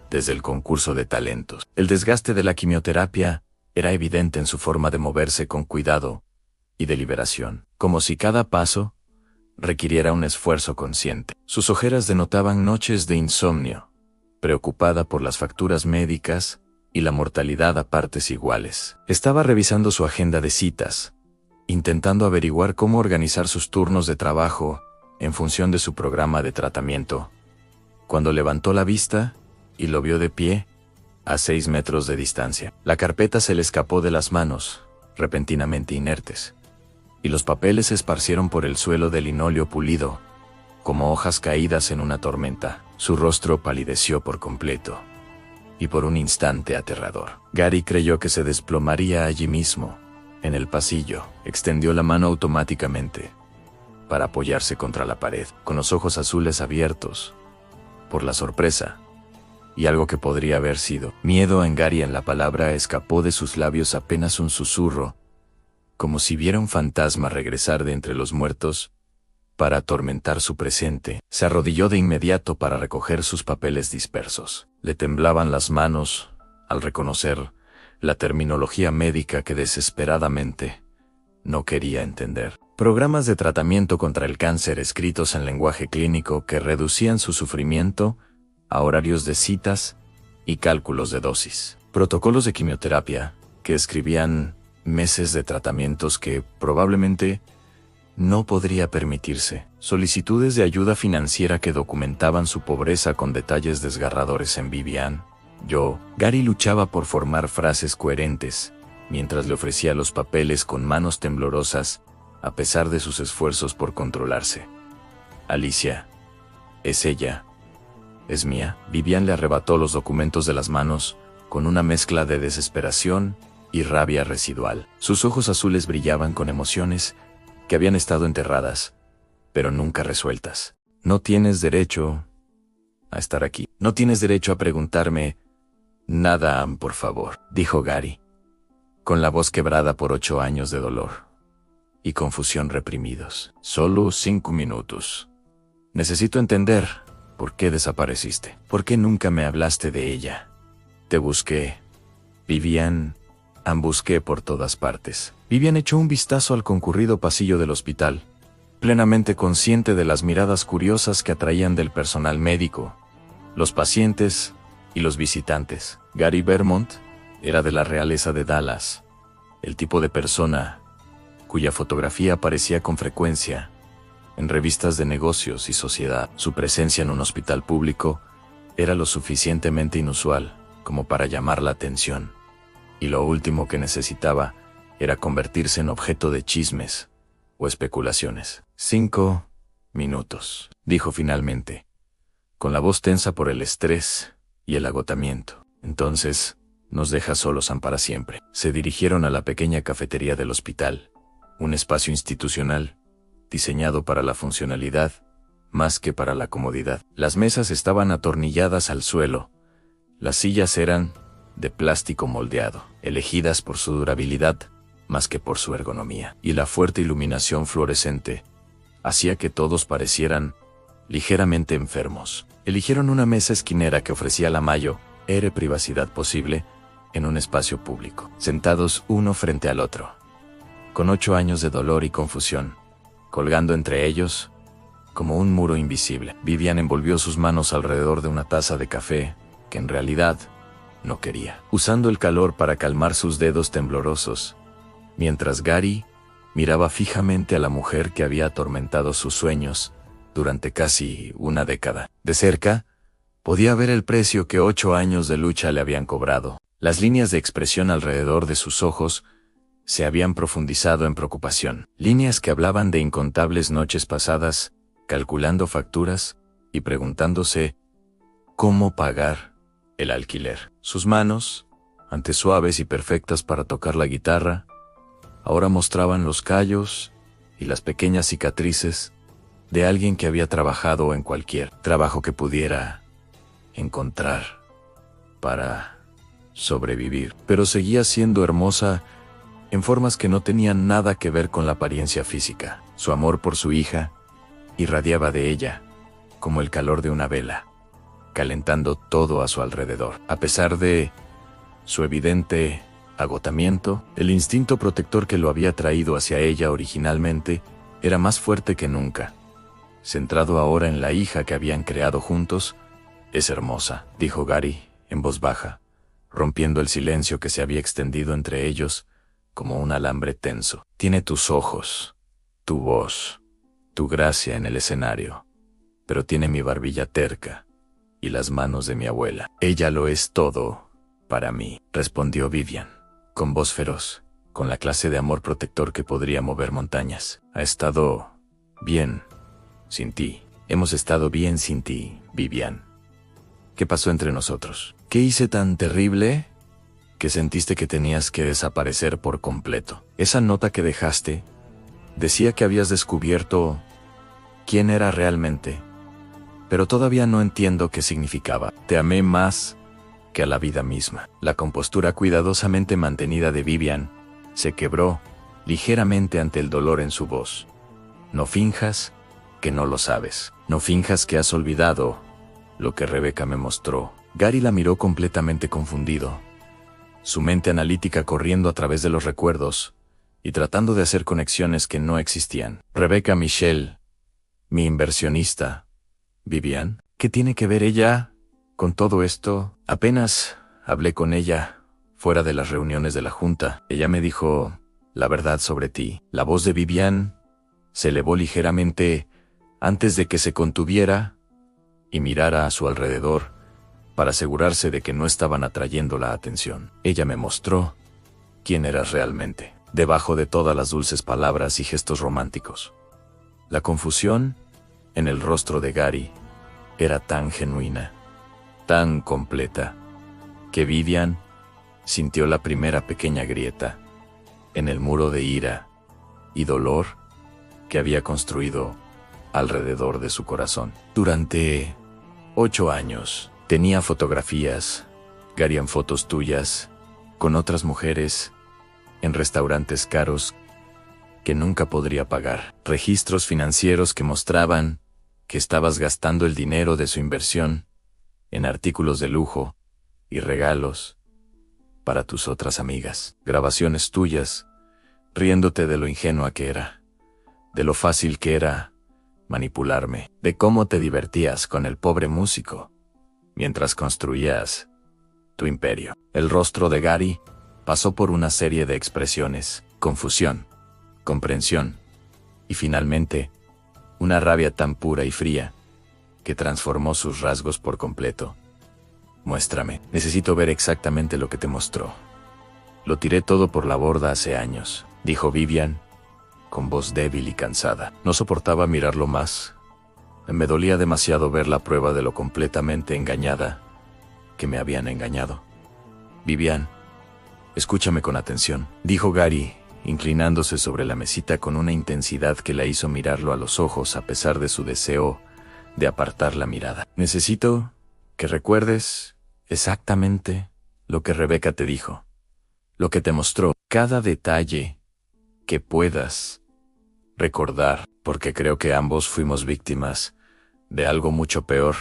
desde el concurso de talentos. El desgaste de la quimioterapia era evidente en su forma de moverse con cuidado y deliberación, como si cada paso requiriera un esfuerzo consciente. Sus ojeras denotaban noches de insomnio, preocupada por las facturas médicas y la mortalidad a partes iguales. Estaba revisando su agenda de citas, intentando averiguar cómo organizar sus turnos de trabajo en función de su programa de tratamiento, cuando levantó la vista y lo vio de pie a 6 metros de distancia. La carpeta se le escapó de las manos, repentinamente inertes, y los papeles se esparcieron por el suelo de linóleo pulido, como hojas caídas en una tormenta. Su rostro palideció por completo, y por un instante aterrador. Gary creyó que se desplomaría allí mismo, en el pasillo. Extendió la mano automáticamente para apoyarse contra la pared, con los ojos azules abiertos por la sorpresa y algo que podría haber sido miedo. En Gary, en la palabra escapó de sus labios apenas un susurro, como si viera un fantasma regresar de entre los muertos para atormentar su presente. Se arrodilló de inmediato para recoger sus papeles dispersos. Le temblaban las manos al reconocer la terminología médica que desesperadamente no quería entender. Programas de tratamiento contra el cáncer escritos en lenguaje clínico que reducían su sufrimiento a horarios de citas y cálculos de dosis. Protocolos de quimioterapia que escribían meses de tratamientos que probablemente no podría permitirse. Solicitudes de ayuda financiera que documentaban su pobreza con detalles desgarradores en Vivian. Gary luchaba por formar frases coherentes, mientras le ofrecía los papeles con manos temblorosas, a pesar de sus esfuerzos por controlarse. Alicia. ¿Es ella? ¿Es mía? Vivian le arrebató los documentos de las manos, con una mezcla de desesperación y rabia residual. Sus ojos azules brillaban con emociones que habían estado enterradas, pero nunca resueltas. No tienes derecho a estar aquí. No tienes derecho a preguntarme nada, por favor, dijo Gary, con la voz quebrada por 8 años de dolor y confusión reprimidos. Solo 5 minutos. Necesito entender por qué desapareciste. ¿Por qué nunca me hablaste de ella? Te busqué. Vivian. Busqué por todas partes. Vivian echó un vistazo al concurrido pasillo del hospital, plenamente consciente de las miradas curiosas que atraían del personal médico, los pacientes y los visitantes. Gary Vermont Era de la realeza de Dallas, el tipo de persona cuya fotografía aparecía con frecuencia en revistas de negocios y sociedad. Su presencia en un hospital público era lo suficientemente inusual como para llamar la atención, y lo último que necesitaba era convertirse en objeto de chismes o especulaciones. 5 minutos, dijo finalmente, con la voz tensa por el estrés y el agotamiento. Entonces, nos deja solos para siempre. Se dirigieron a la pequeña cafetería del hospital, un espacio institucional diseñado para la funcionalidad más que para la comodidad. Las mesas estaban atornilladas al suelo. Las sillas eran de plástico moldeado, elegidas por su durabilidad más que por su ergonomía. Y la fuerte iluminación fluorescente hacía que todos parecieran ligeramente enfermos. Eligieron una mesa esquinera que ofrecía la mayor privacidad posible en un espacio público, sentados uno frente al otro, con 8 años de dolor y confusión colgando entre ellos como un muro invisible. Vivian envolvió sus manos alrededor de una taza de café que en realidad no quería, usando el calor para calmar sus dedos temblorosos, mientras Gary miraba fijamente a la mujer que había atormentado sus sueños durante casi una década. De cerca, podía ver el precio que 8 años de lucha le habían cobrado. Las líneas de expresión alrededor de sus ojos se habían profundizado en preocupación. Líneas que hablaban de incontables noches pasadas, calculando facturas y preguntándose cómo pagar el alquiler. Sus manos, antes suaves y perfectas para tocar la guitarra, ahora mostraban los callos y las pequeñas cicatrices de alguien que había trabajado en cualquier trabajo que pudiera encontrar para sobrevivir. Pero seguía siendo hermosa en formas que no tenían nada que ver con la apariencia física. Su amor por su hija irradiaba de ella como el calor de una vela, calentando todo a su alrededor. A pesar de su evidente agotamiento, el instinto protector que lo había traído hacia ella originalmente era más fuerte que nunca. Centrado ahora en la hija que habían creado juntos, «Es hermosa», dijo Gary en voz baja, rompiendo el silencio que se había extendido entre ellos como un alambre tenso. «Tiene tus ojos, tu voz, tu gracia en el escenario, pero tiene mi barbilla terca y las manos de mi abuela. Ella lo es todo para mí», respondió Vivian, con voz feroz, con la clase de amor protector que podría mover montañas. «Ha estado bien sin ti. Hemos estado bien sin ti, Vivian. ¿Qué pasó entre nosotros? ¿Qué hice tan terrible que sentiste que tenías que desaparecer por completo? Esa nota que dejaste decía que habías descubierto quién era realmente, pero todavía no entiendo qué significaba. Te amé más que a la vida misma». La compostura cuidadosamente mantenida de Vivian se quebró ligeramente ante el dolor en su voz. «No finjas que no lo sabes. No finjas que has olvidado lo que Rebecca me mostró». Gary la miró completamente confundido, su mente analítica corriendo a través de los recuerdos y tratando de hacer conexiones que no existían. «Rebecca Michelle, mi inversionista. Vivian, ¿qué tiene que ver ella con todo esto? Apenas hablé con ella fuera de las reuniones de la junta. Ella me dijo la verdad sobre ti». La voz de Vivian se elevó ligeramente antes de que se contuviera y mirara a su alrededor para asegurarse de que no estaban atrayendo la atención. «Ella me mostró quién eras realmente, debajo de todas las dulces palabras y gestos románticos». La confusión en el rostro de Gary era tan genuina, tan completa, que Vivian sintió la primera pequeña grieta en el muro de ira y dolor que había construido alrededor de su corazón. Durante 8 años tenía fotografías, Gary, en fotos tuyas, con otras mujeres, en restaurantes caros que nunca podría pagar. Registros financieros que mostraban que estabas gastando el dinero de su inversión en artículos de lujo y regalos para tus otras amigas. Grabaciones tuyas, riéndote de lo ingenua que era, de lo fácil que era manipularme, de cómo te divertías con el pobre músico mientras construías tu imperio. El rostro de Gary pasó por una serie de expresiones: confusión, comprensión y finalmente una rabia tan pura y fría que transformó sus rasgos por completo. Muéstrame. Necesito ver exactamente lo que te mostró. Lo tiré todo por la borda hace años, dijo Vivian, con voz débil y cansada. No soportaba mirarlo más. Me dolía demasiado ver la prueba de lo completamente engañada que me habían engañado. Vivian, escúchame con atención, dijo Gary, inclinándose sobre la mesita con una intensidad que la hizo mirarlo a los ojos a pesar de su deseo de apartar la mirada. Necesito que recuerdes exactamente lo que Rebeca te dijo, lo que te mostró, cada detalle que puedas recordar, porque creo que ambos fuimos víctimas de algo mucho peor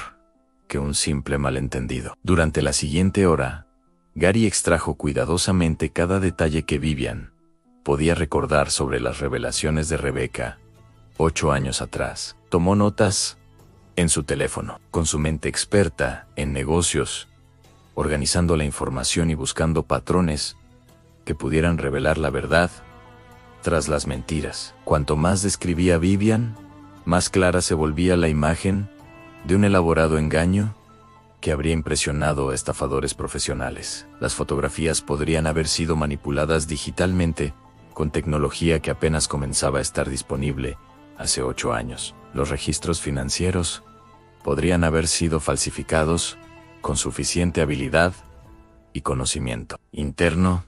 que un simple malentendido. Durante la siguiente hora, Gary extrajo cuidadosamente cada detalle que Vivian podía recordar sobre las revelaciones de Rebeca 8 años atrás. Tomó notas en su teléfono, con su mente experta en negocios, organizando la información y buscando patrones que pudieran revelar la verdad tras las mentiras. Cuanto más describía Vivian, más clara se volvía la imagen de un elaborado engaño que habría impresionado a estafadores profesionales. Las fotografías podrían haber sido manipuladas digitalmente con tecnología que apenas comenzaba a estar disponible hace 8 años. Los registros financieros podrían haber sido falsificados con suficiente habilidad y conocimiento interno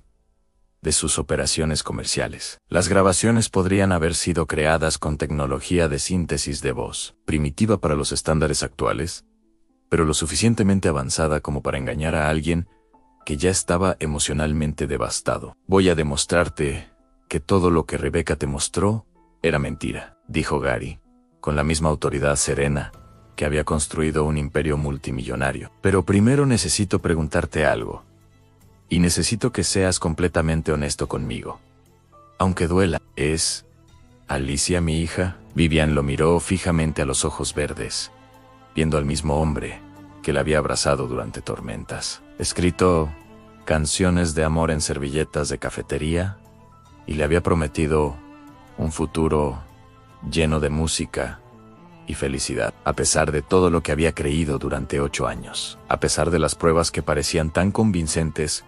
de sus operaciones comerciales. Las grabaciones podrían haber sido creadas con tecnología de síntesis de voz, primitiva para los estándares actuales, pero lo suficientemente avanzada como para engañar a alguien que ya estaba emocionalmente devastado. Voy a demostrarte que todo lo que Rebeca te mostró era mentira, dijo Gary, con la misma autoridad serena que había construido un imperio multimillonario. Pero primero necesito preguntarte algo. Y necesito que seas completamente honesto conmigo. Aunque duela, ¿es Alicia mi hija? Vivian lo miró fijamente a los ojos verdes, viendo al mismo hombre que la había abrazado durante tormentas. Escrito canciones de amor en servilletas de cafetería y le había prometido un futuro lleno de música y felicidad. A pesar de todo lo que había creído durante 8 años, a pesar de las pruebas que parecían tan convincentes,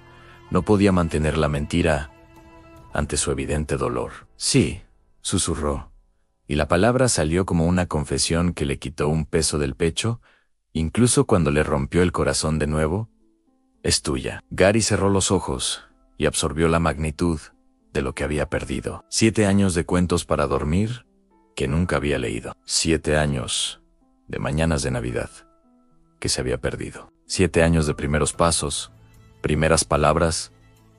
no podía mantener la mentira ante su evidente dolor. Sí, susurró, y la palabra salió como una confesión que le quitó un peso del pecho, incluso cuando le rompió el corazón de nuevo. Es tuya. Gary cerró los ojos y absorbió la magnitud de lo que había perdido. 7 años de cuentos para dormir que nunca había leído. 7 años de mañanas de Navidad que se había perdido. 7 años de primeros pasos, primeras palabras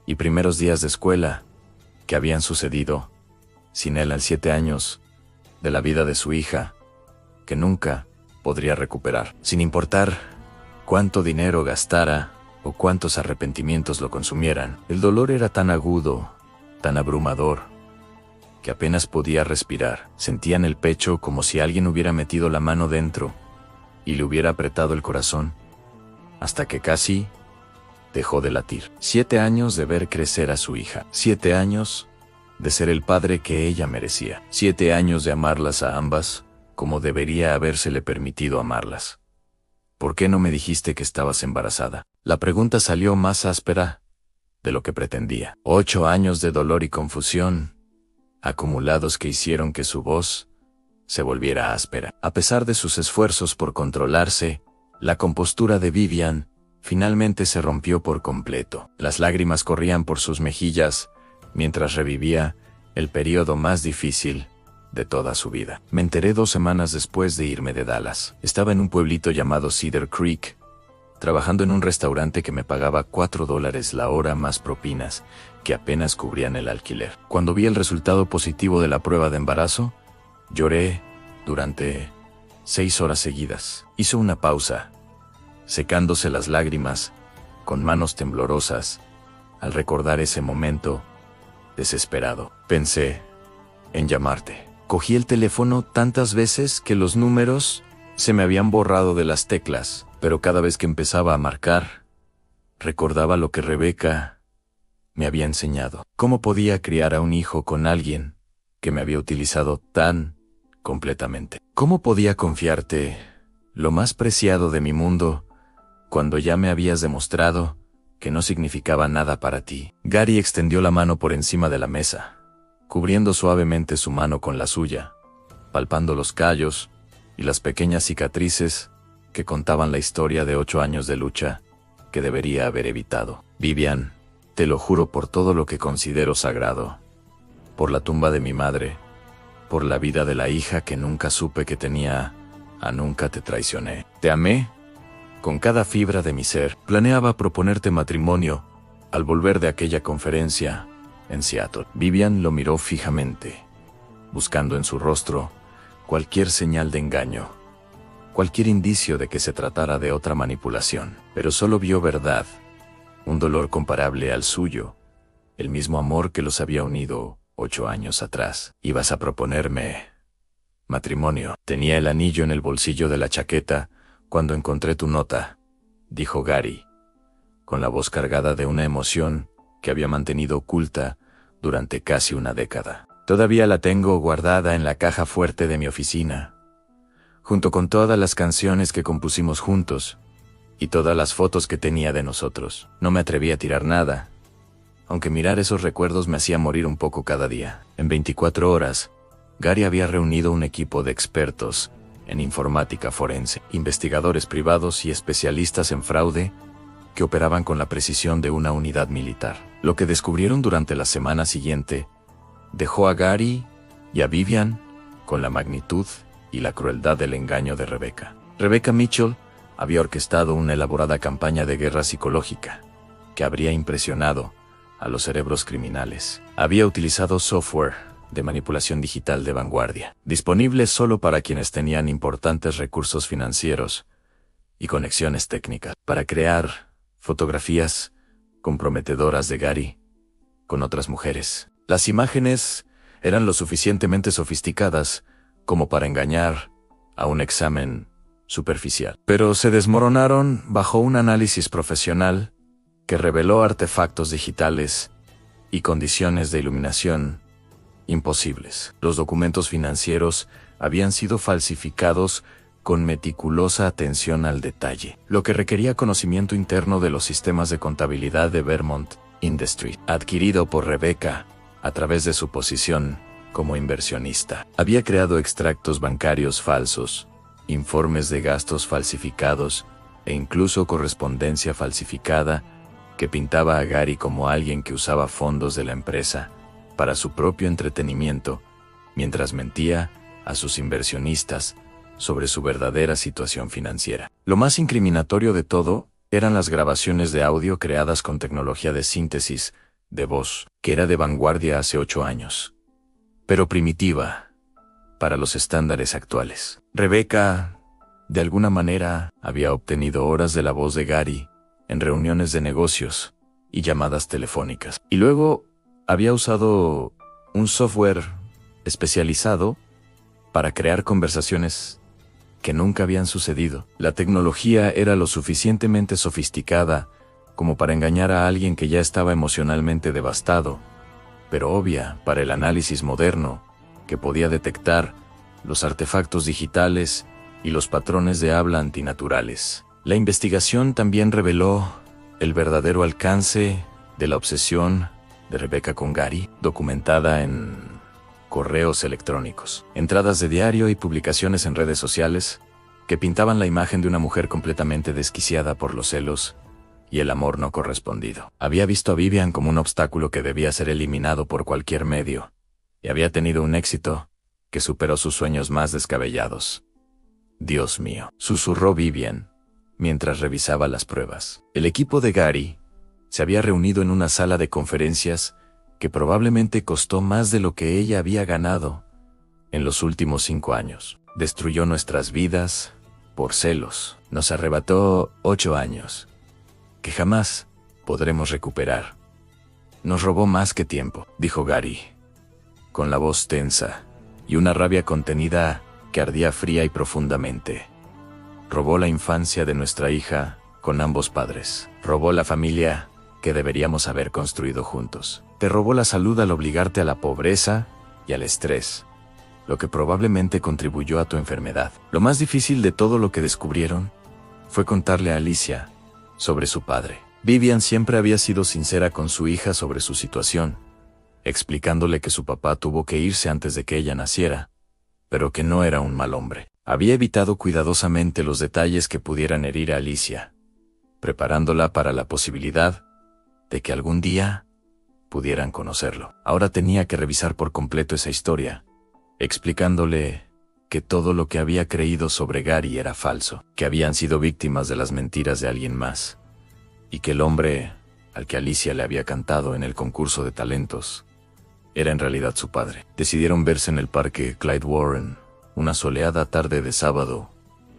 y primeros días de escuela que habían sucedido sin él. 7 años de la vida de su hija que nunca podría recuperar, sin importar cuánto dinero gastara o cuántos arrepentimientos lo consumieran. El dolor era tan agudo, tan abrumador, que apenas podía respirar. Sentía en el pecho como si alguien hubiera metido la mano dentro y le hubiera apretado el corazón, hasta que casi dejó de latir. 7 años de ver crecer a su hija. 7 años de ser el padre que ella merecía. 7 años de amarlas a ambas como debería habérsele permitido amarlas. ¿Por qué no me dijiste que estabas embarazada? La pregunta salió más áspera de lo que pretendía. 8 años de dolor y confusión acumulados que hicieron que su voz se volviera áspera. A pesar de sus esfuerzos por controlarse, la compostura de Vivian finalmente se rompió por completo. Las lágrimas corrían por sus mejillas mientras revivía el periodo más difícil de toda su vida. Me enteré 2 semanas después de irme de Dallas. Estaba en un pueblito llamado Cedar Creek, trabajando en un restaurante que me pagaba $4 la hora más propinas que apenas cubrían el alquiler. Cuando vi el resultado positivo de la prueba de embarazo, lloré durante 6 horas seguidas. Hizo una pausa, secándose las lágrimas, con manos temblorosas, al recordar ese momento desesperado. Pensé en llamarte. Cogí el teléfono tantas veces que los números se me habían borrado de las teclas, pero cada vez que empezaba a marcar, Recordaba lo que Rebecca me había enseñado. ¿Cómo podía criar a un hijo con alguien que me había utilizado tan completamente? ¿Cómo podía confiarte lo más preciado de mi mundo cuando ya me habías demostrado que no significaba nada para ti? Gary extendió la mano por encima de la mesa, cubriendo suavemente su mano con la suya, palpando los callos y las pequeñas cicatrices que contaban la historia de 8 años de lucha que debería haber evitado. Vivian, te lo juro por todo lo que considero sagrado, por la tumba de mi madre, por la vida de la hija que nunca supe que tenía, nunca te traicioné. Te amé con cada fibra de mi ser. Planeaba proponerte matrimonio al volver de aquella conferencia en Seattle. Vivian lo miró fijamente, buscando en su rostro cualquier señal de engaño, cualquier indicio de que se tratara de otra manipulación. Pero solo vio verdad, un dolor comparable al suyo, el mismo amor que los había unido 8 años atrás. Ibas a proponerme matrimonio. Tenía el anillo en el bolsillo de la chaqueta cuando encontré tu nota, dijo Gary, con la voz cargada de una emoción que había mantenido oculta durante casi una década. Todavía la tengo guardada en la caja fuerte de mi oficina, junto con todas las canciones que compusimos juntos y todas las fotos que tenía de nosotros. No me atreví a tirar nada, aunque mirar esos recuerdos me hacía morir un poco cada día. En 24 horas, Gary había reunido un equipo de expertos en informática forense, investigadores privados y especialistas en fraude que operaban con la precisión de una unidad militar. Lo que descubrieron durante la semana siguiente dejó a Gary y a Vivian con la magnitud y la crueldad del engaño de Rebecca. Rebecca Mitchell había orquestado una elaborada campaña de guerra psicológica que habría impresionado a los cerebros criminales. Había utilizado software de manipulación digital de vanguardia, disponible solo para quienes tenían importantes recursos financieros y conexiones técnicas, para crear fotografías comprometedoras de Gary con otras mujeres. Las imágenes eran lo suficientemente sofisticadas como para engañar a un examen superficial, pero se desmoronaron bajo un análisis profesional que reveló artefactos digitales y condiciones de iluminación imposibles. Los documentos financieros habían sido falsificados con meticulosa atención al detalle, lo que requería conocimiento interno de los sistemas de contabilidad de Vermont Industries, adquirido por Rebecca a través de su posición como inversionista. Había creado extractos bancarios falsos, informes de gastos falsificados e incluso correspondencia falsificada que pintaba a Gary como alguien que usaba fondos de la empresa para su propio entretenimiento, mientras mentía a sus inversionistas sobre su verdadera situación financiera. Lo más incriminatorio de todo eran las grabaciones de audio creadas con tecnología de síntesis de voz, que era de vanguardia hace 8 años, pero primitiva para los estándares actuales. Rebecca, de alguna manera, había obtenido horas de la voz de Gary en reuniones de negocios y llamadas telefónicas, y luego había usado un software especializado para crear conversaciones que nunca habían sucedido. La tecnología era lo suficientemente sofisticada como para engañar a alguien que ya estaba emocionalmente devastado, pero obvia para el análisis moderno, que podía detectar los artefactos digitales y los patrones de habla antinaturales. La investigación también reveló el verdadero alcance de la obsesión de Rebecca con Gary, documentada en correos electrónicos, entradas de diario y publicaciones en redes sociales que pintaban la imagen de una mujer completamente desquiciada por los celos y el amor no correspondido. Había visto a Vivian como un obstáculo que debía ser eliminado por cualquier medio, y había tenido un éxito que superó sus sueños más descabellados. Dios mío, susurró Vivian mientras revisaba las pruebas. El equipo de Gary se había reunido en una sala de conferencias que probablemente costó más de lo que ella había ganado en los últimos 5 años. Destruyó nuestras vidas por celos. Nos arrebató 8 años, que jamás podremos recuperar. Nos robó más que tiempo, dijo Gary, con la voz tensa y una rabia contenida que ardía fría y profundamente. Robó la infancia de nuestra hija con ambos padres. Robó la familia que deberíamos haber construido juntos. Te robó la salud al obligarte a la pobreza y al estrés, lo que probablemente contribuyó a tu enfermedad. Lo más difícil de todo lo que descubrieron fue contarle a Alicia sobre su padre. Vivian siempre había sido sincera con su hija sobre su situación, explicándole que su papá tuvo que irse antes de que ella naciera, pero que no era un mal hombre. Había evitado cuidadosamente los detalles que pudieran herir a Alicia, preparándola para la posibilidad de que algún día pudieran conocerlo. Ahora tenía que revisar por completo esa historia, explicándole que todo lo que había creído sobre Gary era falso, que habían sido víctimas de las mentiras de alguien más, y que el hombre al que Alicia le había cantado en el concurso de talentos era en realidad su padre. Decidieron verse en el parque Clyde Warren, una soleada tarde de sábado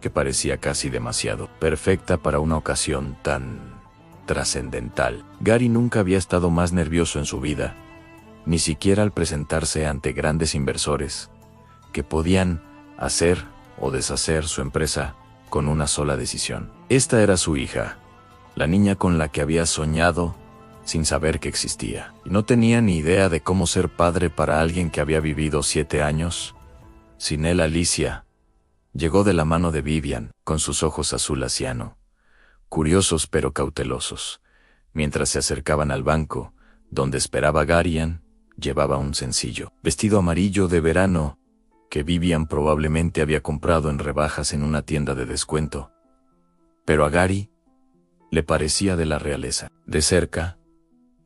que parecía casi demasiado perfecta para una ocasión tan trascendental. Gary nunca había estado más nervioso en su vida, ni siquiera al presentarse ante grandes inversores que podían hacer o deshacer su empresa con una sola decisión. Esta era su hija, la niña con la que había soñado sin saber que existía. Y no tenía ni idea de cómo ser padre para alguien que había vivido 7 años sin él. Alicia llegó de la mano de Vivian, con sus ojos azul asiano, curiosos pero cautelosos. Mientras se acercaban al banco, donde esperaba Gary, llevaba un sencillo vestido amarillo de verano que Vivian probablemente había comprado en rebajas en una tienda de descuento. Pero a Gary le parecía de la realeza. De cerca,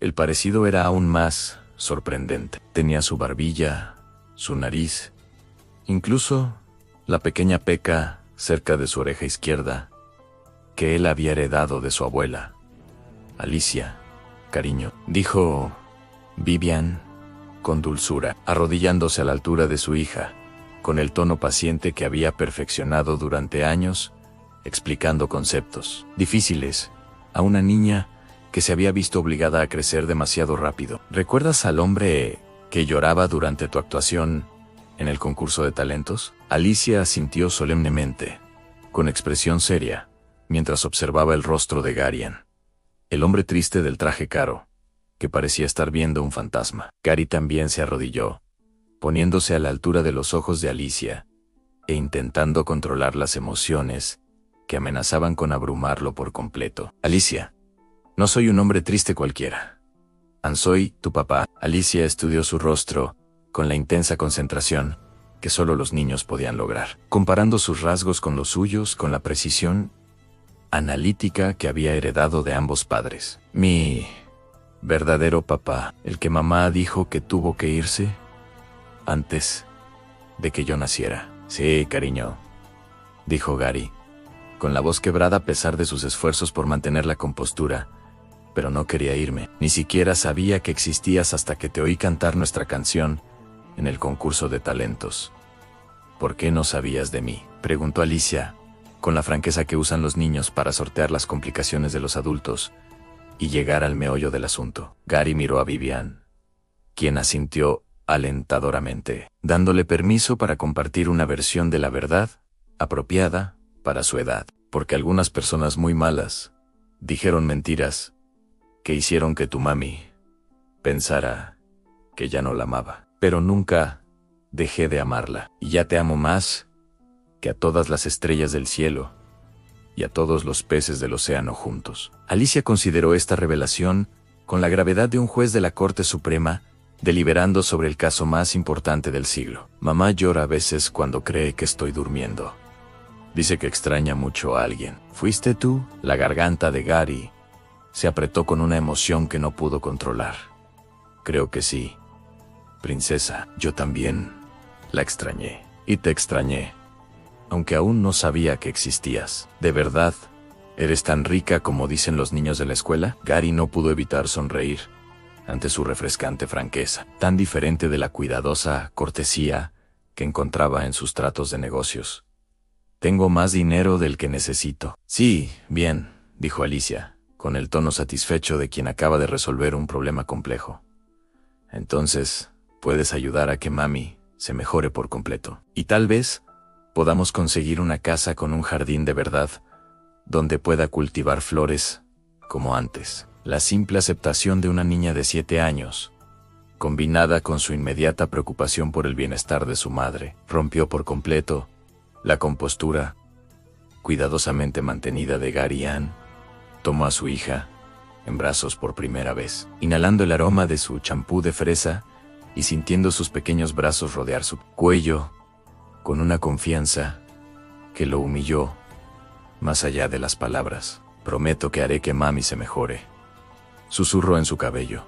el parecido era aún más sorprendente. Tenía su barbilla, su nariz, incluso la pequeña peca cerca de su oreja izquierda, que él había heredado de su abuela. Alicia, cariño, dijo Vivian con dulzura, arrodillándose a la altura de su hija, con el tono paciente que había perfeccionado durante años, explicando conceptos difíciles a una niña que se había visto obligada a crecer demasiado rápido. ¿Recuerdas al hombre que lloraba durante tu actuación en el concurso de talentos? Alicia asintió solemnemente, con expresión seria, mientras observaba el rostro de Gary, el hombre triste del traje caro, que parecía estar viendo un fantasma. Gary también se arrodilló, poniéndose a la altura de los ojos de Alicia, e intentando controlar las emociones que amenazaban con abrumarlo por completo. Alicia, no soy un hombre triste cualquiera. Soy tu papá. Alicia estudió su rostro con la intensa concentración que solo los niños podían lograr, comparando sus rasgos con los suyos con la precisión analítica que había heredado de ambos padres. Mi verdadero papá, el que mamá dijo que tuvo que irse antes de que yo naciera. Sí, cariño, dijo Gary, con la voz quebrada a pesar de sus esfuerzos por mantener la compostura. Pero no quería irme. Ni siquiera sabía que existías hasta que te oí cantar nuestra canción en el concurso de talentos. ¿Por qué no sabías de mí?, preguntó Alicia, con la franqueza que usan los niños para sortear las complicaciones de los adultos y llegar al meollo del asunto. Gary miró a Vivian, quien asintió alentadoramente, dándole permiso para compartir una versión de la verdad apropiada para su edad, porque algunas personas muy malas dijeron mentiras que hicieron que tu mami pensara que ya no la amaba. Pero nunca dejé de amarla, y ya te amo más que a todas las estrellas del cielo y a todos los peces del océano juntos. Alicia consideró esta revelación con la gravedad de un juez de la Corte Suprema deliberando sobre el caso más importante del siglo. Mamá llora a veces cuando cree que estoy durmiendo. Dice que extraña mucho a alguien. ¿Fuiste tú? La garganta de Gary se apretó con una emoción que no pudo controlar. Creo que sí. Princesa, yo también la extrañé. Y te extrañé, aunque aún no sabía que existías. ¿De verdad eres tan rica como dicen los niños de la escuela? Gary no pudo evitar sonreír ante su refrescante franqueza, tan diferente de la cuidadosa cortesía que encontraba en sus tratos de negocios. Tengo más dinero del que necesito. Sí, bien, dijo Alicia, con el tono satisfecho de quien acaba de resolver un problema complejo. Entonces, puedes ayudar a que mami se mejore por completo. Y tal vez podamos conseguir una casa con un jardín de verdad, donde pueda cultivar flores como antes. La simple aceptación de una niña de 7 años, combinada con su inmediata preocupación por el bienestar de su madre, rompió por completo la compostura cuidadosamente mantenida de Gary Ann. Tomó a su hija en brazos por primera vez, inhalando el aroma de su champú de fresa y sintiendo sus pequeños brazos rodear su cuello con una confianza que lo humilló más allá de las palabras. Prometo que haré que mami se mejore, susurró en su cabello,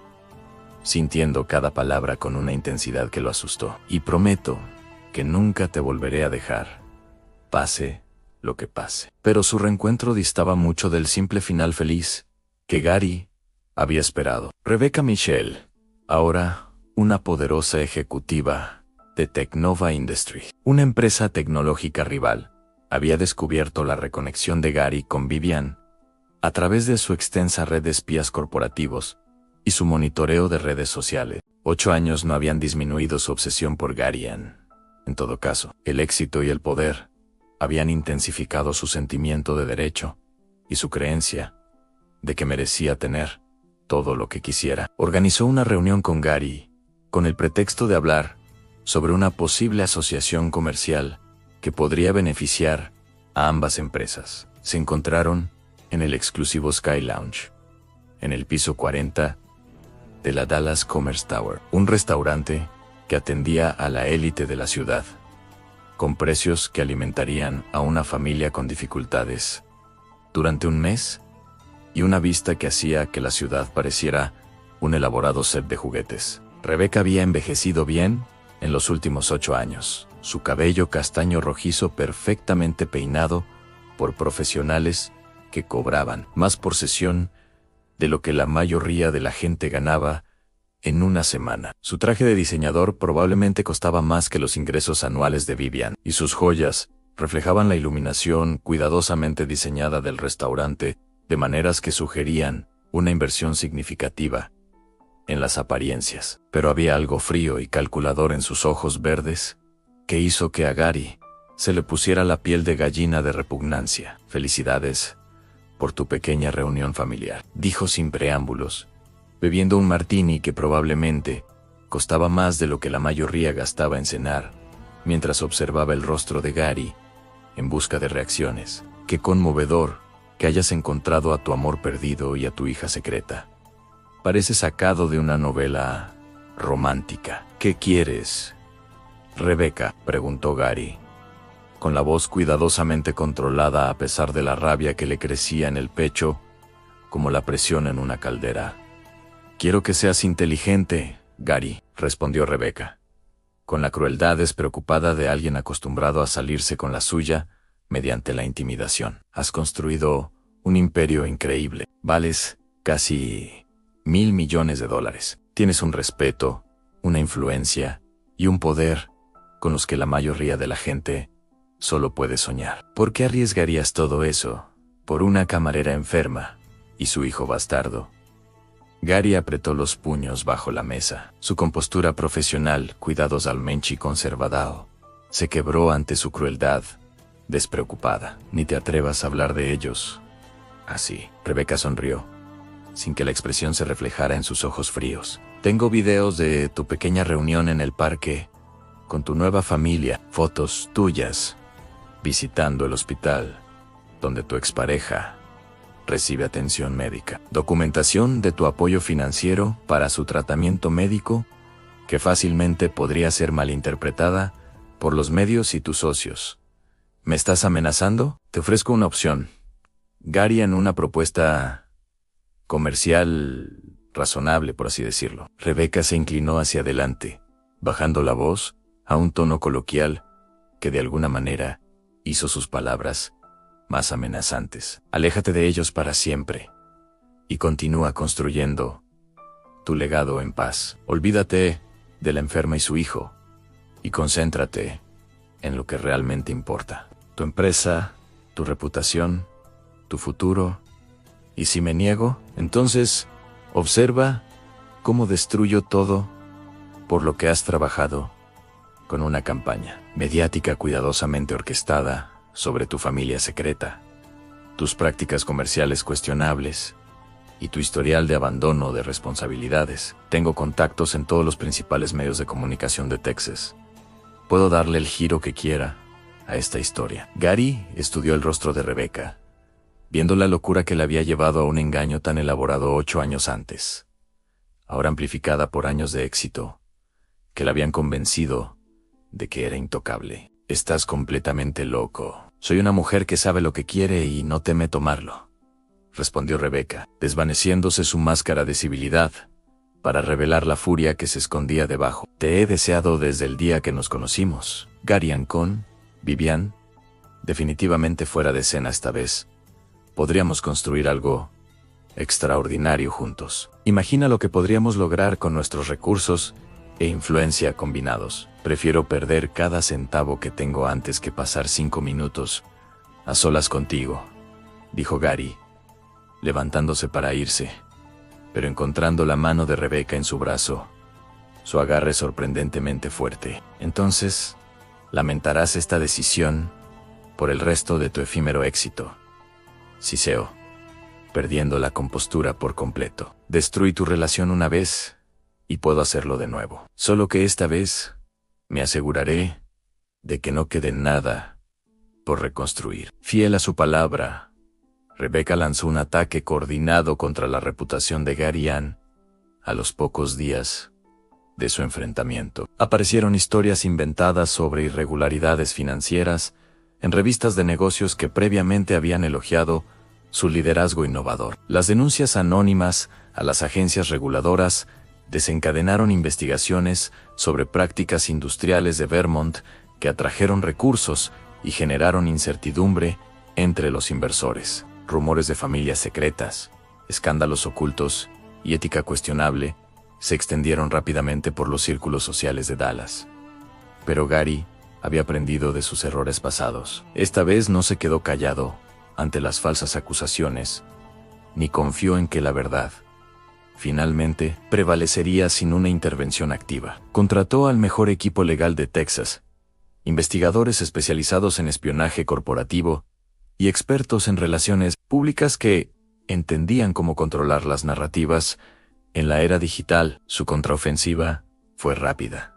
sintiendo cada palabra con una intensidad que lo asustó. Y prometo que nunca te volveré a dejar, pase lo que pase. Pero su reencuentro distaba mucho del simple final feliz que Gary había esperado. Rebecca Michelle, ahora una poderosa ejecutiva de Technova Industries, una empresa tecnológica rival, había descubierto la reconexión de Gary con Vivian a través de su extensa red de espías corporativos y su monitoreo de redes sociales. 8 años no habían disminuido su obsesión por Gary Ann. En todo caso, el éxito y el poder habían intensificado su sentimiento de derecho y su creencia de que merecía tener todo lo que quisiera. Organizó una reunión con Gary con el pretexto de hablar sobre una posible asociación comercial que podría beneficiar a ambas empresas. Se encontraron en el exclusivo Sky Lounge, en el piso 40 de la Dallas Commerce Tower, un restaurante que atendía a la élite de la ciudad, con precios que alimentarían a una familia con dificultades durante un mes y una vista que hacía que la ciudad pareciera un elaborado set de juguetes. Rebecca había envejecido bien en los últimos 8 años, su cabello castaño rojizo perfectamente peinado por profesionales que cobraban más por sesión de lo que la mayoría de la gente ganaba en una semana. Su traje de diseñador probablemente costaba más que los ingresos anuales de Vivian, y sus joyas reflejaban la iluminación cuidadosamente diseñada del restaurante, de maneras que sugerían una inversión significativa en las apariencias. Pero había algo frío y calculador en sus ojos verdes que hizo que a Gary se le pusiera la piel de gallina de repugnancia. Felicidades por tu pequeña reunión familiar, dijo sin preámbulos, bebiendo un martini que probablemente costaba más de lo que la mayoría gastaba en cenar, mientras observaba el rostro de Gary en busca de reacciones. Qué conmovedor que hayas encontrado a tu amor perdido y a tu hija secreta. Parece sacado de una novela romántica. ¿Qué quieres, Rebecca?, preguntó Gary, con la voz cuidadosamente controlada a pesar de la rabia que le crecía en el pecho, como la presión en una caldera. Quiero que seas inteligente, Gary, respondió Rebecca, con la crueldad despreocupada de alguien acostumbrado a salirse con la suya mediante la intimidación. Has construido un imperio increíble. Vales casi $1,000 millones. Tienes un respeto, una influencia y un poder con los que la mayoría de la gente solo puede soñar. ¿Por qué arriesgarías todo eso por una camarera enferma y su hijo bastardo? Gary apretó los puños bajo la mesa. Su compostura profesional, cuidadosamente conservada, se quebró ante su crueldad despreocupada. Ni te atrevas a hablar de ellos así. Rebecca sonrió, sin que la expresión se reflejara en sus ojos fríos. Tengo videos de tu pequeña reunión en el parque con tu nueva familia, fotos tuyas visitando el hospital donde tu expareja recibe atención médica, documentación de tu apoyo financiero para su tratamiento médico que fácilmente podría ser malinterpretada por los medios y tus socios. ¿Me estás amenazando? Te ofrezco una opción, Gary, en una propuesta comercial razonable, por así decirlo. Rebecca se inclinó hacia adelante, bajando la voz a un tono coloquial que de alguna manera hizo sus palabras más amenazantes. Aléjate de ellos para siempre y continúa construyendo tu legado en paz. Olvídate de la enferma y su hijo y concéntrate en lo que realmente importa: tu empresa, tu reputación, tu futuro. Y si me niego, entonces observa cómo destruyo todo por lo que has trabajado con una campaña mediática cuidadosamente orquestada sobre tu familia secreta, tus prácticas comerciales cuestionables y tu historial de abandono de responsabilidades. Tengo contactos en todos los principales medios de comunicación de Texas. Puedo darle el giro que quiera a esta historia. Gary estudió el rostro de Rebecca, viendo la locura que le había llevado a un engaño tan elaborado 8 años antes, ahora amplificada por años de éxito, que la habían convencido de que era intocable. Estás completamente loco. Soy una mujer que sabe lo que quiere y no teme tomarlo, respondió Rebecca, desvaneciéndose su máscara de civilidad para revelar la furia que se escondía debajo. Te he deseado desde el día que nos conocimos. Gary Ancon, Vivian, definitivamente fuera de escena esta vez. Podríamos construir algo extraordinario juntos. Imagina lo que podríamos lograr con nuestros recursos e influencia combinados. Prefiero perder cada centavo que tengo antes que pasar 5 minutos a solas contigo, dijo Gary, levantándose para irse, pero encontrando la mano de Rebecca en su brazo, su agarre sorprendentemente fuerte. Entonces, lamentarás esta decisión por el resto de tu efímero éxito, siseó, perdiendo la compostura por completo. Destruí tu relación una vez y puedo hacerlo de nuevo. Solo que esta vez me aseguraré de que no quede nada por reconstruir. Fiel a su palabra, Rebecca lanzó un ataque coordinado contra la reputación de Gary Ann. A los pocos días de su enfrentamiento, aparecieron historias inventadas sobre irregularidades financieras en revistas de negocios que previamente habían elogiado su liderazgo innovador. Las denuncias anónimas a las agencias reguladoras desencadenaron investigaciones sobre prácticas industriales de Vermont que atrajeron recursos y generaron incertidumbre entre los inversores. Rumores de familias secretas, escándalos ocultos y ética cuestionable se extendieron rápidamente por los círculos sociales de Dallas. Pero Gary había aprendido de sus errores pasados. Esta vez no se quedó callado ante las falsas acusaciones, ni confió en que la verdad finalmente prevalecería sin una intervención activa. Contrató al mejor equipo legal de Texas, investigadores especializados en espionaje corporativo y expertos en relaciones públicas que entendían cómo controlar las narrativas en la era digital. Su contraofensiva fue rápida,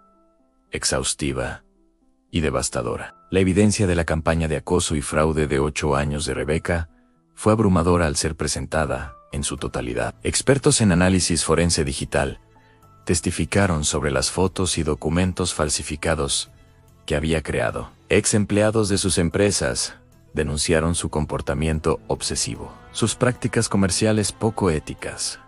exhaustiva y devastadora. La evidencia de la campaña de acoso y fraude de 8 años de Rebecca fue abrumadora al ser presentada en su totalidad. Expertos en análisis forense digital testificaron sobre las fotos y documentos falsificados que había creado. Ex empleados de sus empresas denunciaron su comportamiento obsesivo, sus prácticas comerciales poco éticas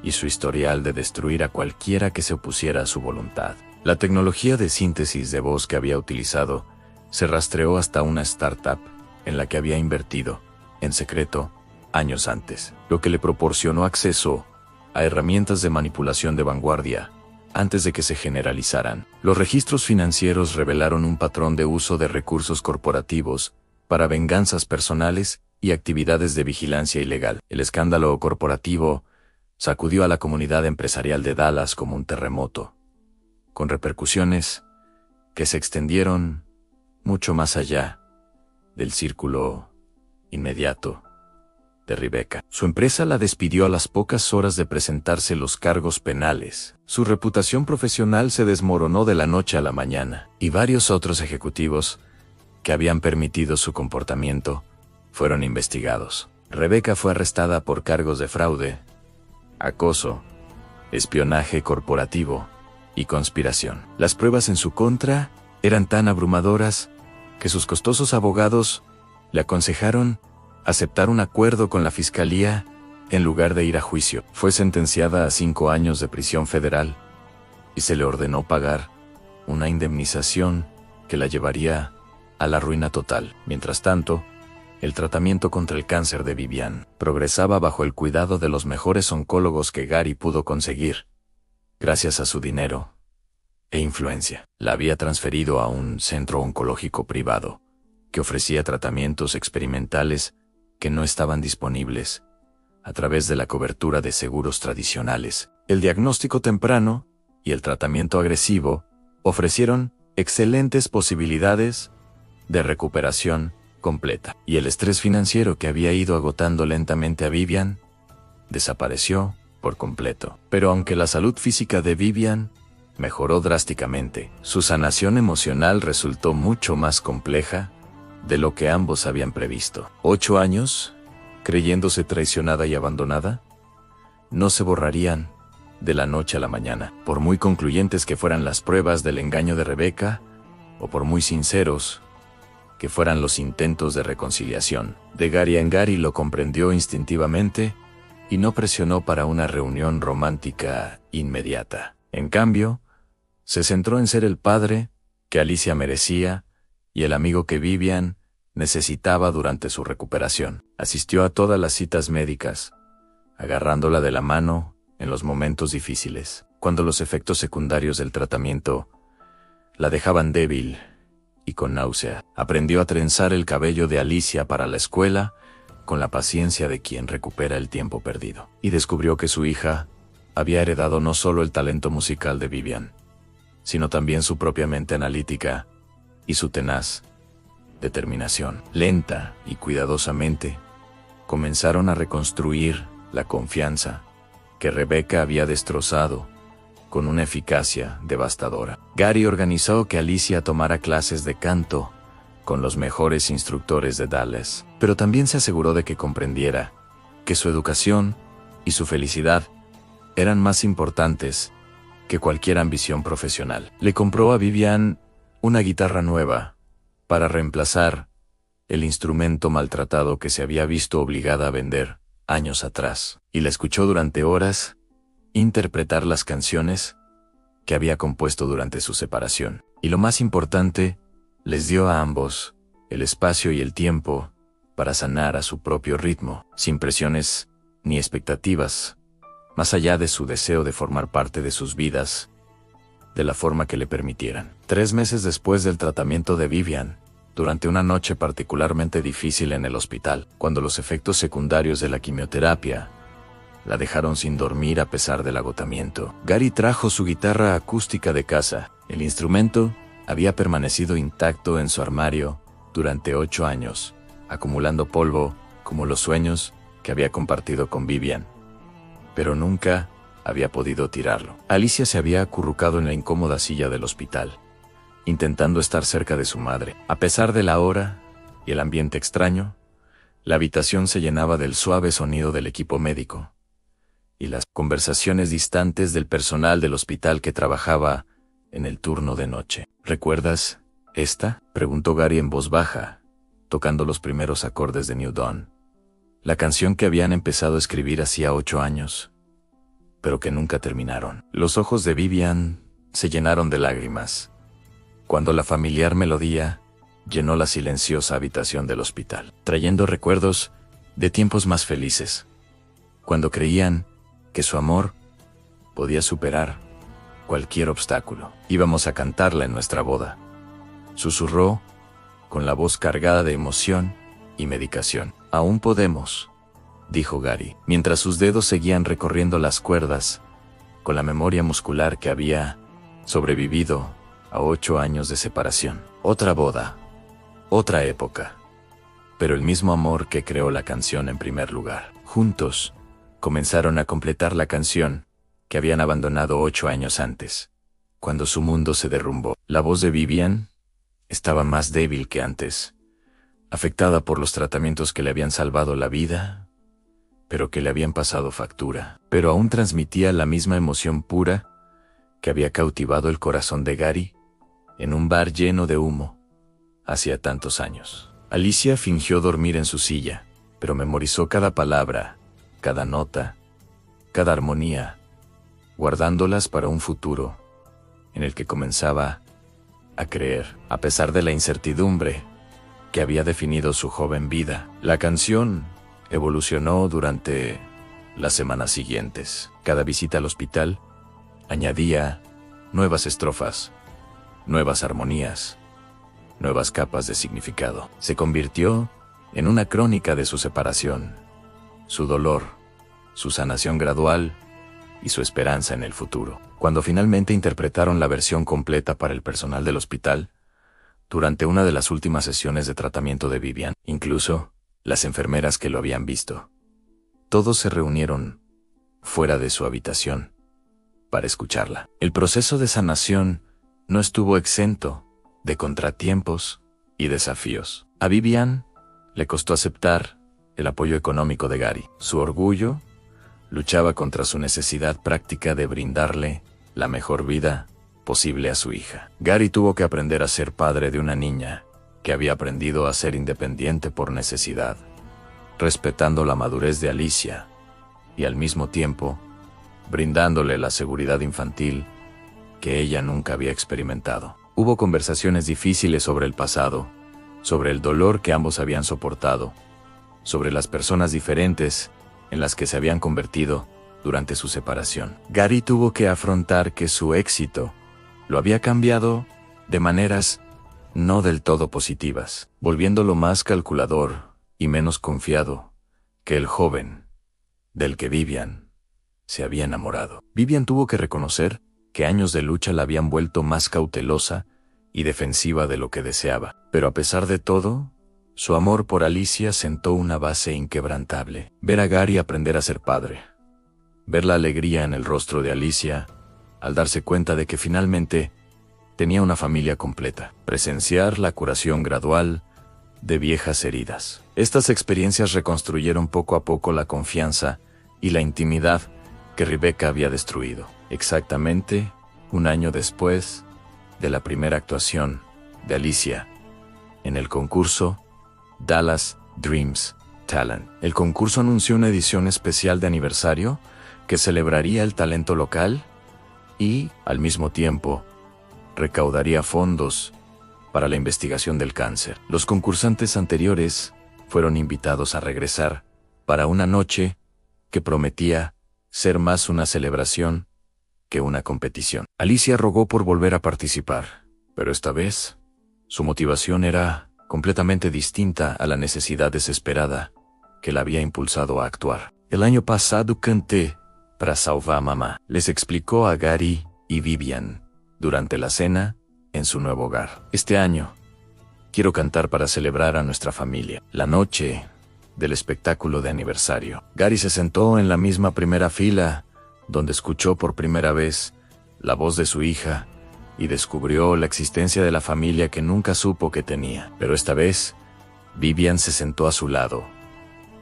y su historial de destruir a cualquiera que se opusiera a su voluntad. La tecnología de síntesis de voz que había utilizado se rastreó hasta una startup en la que había invertido, en secreto, años antes, lo que le proporcionó acceso a herramientas de manipulación de vanguardia antes de que se generalizaran. Los registros financieros revelaron un patrón de uso de recursos corporativos para venganzas personales y actividades de vigilancia ilegal. El escándalo corporativo sacudió a la comunidad empresarial de Dallas como un terremoto, con repercusiones que se extendieron mucho más allá del círculo inmediato de Rebecca. Su empresa la despidió a las pocas horas de presentarse los cargos penales. Su reputación profesional se desmoronó de la noche a la mañana, y varios otros ejecutivos que habían permitido su comportamiento fueron investigados. Rebecca fue arrestada por cargos de fraude, acoso, espionaje corporativo y conspiración. Las pruebas en su contra eran tan abrumadoras que sus costosos abogados le aconsejaron aceptar un acuerdo con la fiscalía en lugar de ir a juicio. Fue sentenciada a 5 años de prisión federal y se le ordenó pagar una indemnización que la llevaría a la ruina total. Mientras tanto, el tratamiento contra el cáncer de Vivian progresaba bajo el cuidado de los mejores oncólogos que Gary pudo conseguir, gracias a su dinero e influencia. La había transferido a un centro oncológico privado que ofrecía tratamientos experimentales que no estaban disponibles a través de la cobertura de seguros tradicionales. El diagnóstico temprano y el tratamiento agresivo ofrecieron excelentes posibilidades de recuperación completa. Y el estrés financiero que había ido agotando lentamente a Vivian desapareció por completo. Pero aunque la salud física de Vivian mejoró drásticamente, su sanación emocional resultó mucho más compleja de lo que ambos habían previsto. 8 años, creyéndose traicionada y abandonada, no se borrarían de la noche a la mañana. Por muy concluyentes que fueran las pruebas del engaño de Rebecca, o por muy sinceros que fueran los intentos de reconciliación, de Gary en Gary lo comprendió instintivamente y no presionó para una reunión romántica inmediata. En cambio, se centró en ser el padre que Alicia merecía y el amigo que Vivian necesitaba durante su recuperación. Asistió a todas las citas médicas, agarrándola de la mano en los momentos difíciles, cuando los efectos secundarios del tratamiento la dejaban débil y con náusea. Aprendió a trenzar el cabello de Alicia para la escuela con la paciencia de quien recupera el tiempo perdido. Y descubrió que su hija había heredado no solo el talento musical de Vivian, sino también su propia mente analítica y su tenaz determinación. Lenta y cuidadosamente, comenzaron a reconstruir la confianza que Rebecca había destrozado con una eficacia devastadora. Gary organizó que Alicia tomara clases de canto con los mejores instructores de Dallas, pero también se aseguró de que comprendiera que su educación y su felicidad eran más importantes que cualquier ambición profesional. Le compró a Vivian una guitarra nueva para reemplazar el instrumento maltratado que se había visto obligada a vender años atrás, y la escuchó durante horas interpretar las canciones que había compuesto durante su separación. Y lo más importante, les dio a ambos el espacio y el tiempo para sanar a su propio ritmo, sin presiones ni expectativas, más allá de su deseo de formar parte de sus vidas de la forma que le permitieran. 3 meses después del tratamiento de Vivian, durante una noche particularmente difícil en el hospital, cuando los efectos secundarios de la quimioterapia la dejaron sin dormir a pesar del agotamiento, Gary trajo su guitarra acústica de casa. El instrumento había permanecido intacto en su armario durante 8 años, acumulando polvo como los sueños que había compartido con Vivian, pero nunca había podido tirarlo. Alicia se había acurrucado en la incómoda silla del hospital, intentando estar cerca de su madre. A pesar de la hora y el ambiente extraño, la habitación se llenaba del suave sonido del equipo médico y las conversaciones distantes del personal del hospital que trabajaba en el turno de noche. ¿Recuerdas esta?, preguntó Gary en voz baja, tocando los primeros acordes de New Dawn, la canción que habían empezado a escribir hacía 8 años, pero que nunca terminaron. Los ojos de Vivian se llenaron de lágrimas cuando la familiar melodía llenó la silenciosa habitación del hospital, trayendo recuerdos de tiempos más felices, cuando creían que su amor podía superar cualquier obstáculo. Íbamos a cantarla en nuestra boda, susurró con la voz cargada de emoción y medicación. Aún podemos, dijo Gary, mientras sus dedos seguían recorriendo las cuerdas con la memoria muscular que había sobrevivido a 8 años de separación. Otra boda, otra época, pero el mismo amor que creó la canción en primer lugar. Juntos, comenzaron a completar la canción que habían abandonado 8 años antes, cuando su mundo se derrumbó. La voz de Vivian estaba más débil que antes, afectada por los tratamientos que le habían salvado la vida, pero que le habían pasado factura. Pero aún transmitía la misma emoción pura que había cautivado el corazón de Gary en un bar lleno de humo hacía tantos años. Alicia fingió dormir en su silla, pero memorizó cada palabra, cada nota, cada armonía, guardándolas para un futuro en el que comenzaba a creer. A pesar de la incertidumbre que había definido su joven vida, la canción evolucionó durante las semanas siguientes. Cada visita al hospital añadía nuevas estrofas, nuevas armonías, nuevas capas de significado. Se convirtió en una crónica de su separación, su dolor, su sanación gradual y su esperanza en el futuro. Cuando finalmente interpretaron la versión completa para el personal del hospital, durante una de las últimas sesiones de tratamiento de Vivian, incluso las enfermeras que lo habían visto. Todos se reunieron fuera de su habitación para escucharla. El proceso de sanación no estuvo exento de contratiempos y desafíos. A Vivian le costó aceptar el apoyo económico de Gary. Su orgullo luchaba contra su necesidad práctica de brindarle la mejor vida posible a su hija. Gary tuvo que aprender a ser padre de una niña que había aprendido a ser independiente por necesidad, respetando la madurez de Alicia y al mismo tiempo brindándole la seguridad infantil que ella nunca había experimentado. Hubo conversaciones difíciles sobre el pasado, sobre el dolor que ambos habían soportado, sobre las personas diferentes en las que se habían convertido durante su separación. Gary tuvo que afrontar que su éxito lo había cambiado de maneras no del todo positivas, volviéndolo más calculador y menos confiado que el joven del que Vivian se había enamorado. Vivian tuvo que reconocer que años de lucha la habían vuelto más cautelosa y defensiva de lo que deseaba. Pero a pesar de todo, su amor por Alicia sentó una base inquebrantable. Ver a Gary aprender a ser padre, ver la alegría en el rostro de Alicia al darse cuenta de que finalmente tenía una familia completa, presenciar la curación gradual de viejas heridas. Estas experiencias reconstruyeron poco a poco la confianza y la intimidad que Rebecca había destruido. Exactamente un año después de la primera actuación de Alicia en el concurso Dallas Dreams Talent. El concurso anunció una edición especial de aniversario que celebraría el talento local y, al mismo tiempo, recaudaría fondos para la investigación del cáncer. Los concursantes anteriores fueron invitados a regresar para una noche que prometía ser más una celebración que una competición. Alicia rogó por volver a participar, pero esta vez su motivación era completamente distinta a la necesidad desesperada que la había impulsado a actuar. El año pasado canté para salvar a mamá, les explicó a Gary y Vivian durante la cena en su nuevo hogar. Este año quiero cantar para celebrar a nuestra familia. La noche del espectáculo de aniversario. Gary se sentó en la misma primera fila donde escuchó por primera vez la voz de su hija y descubrió la existencia de la familia que nunca supo que tenía. Pero esta vez, Vivian se sentó a su lado,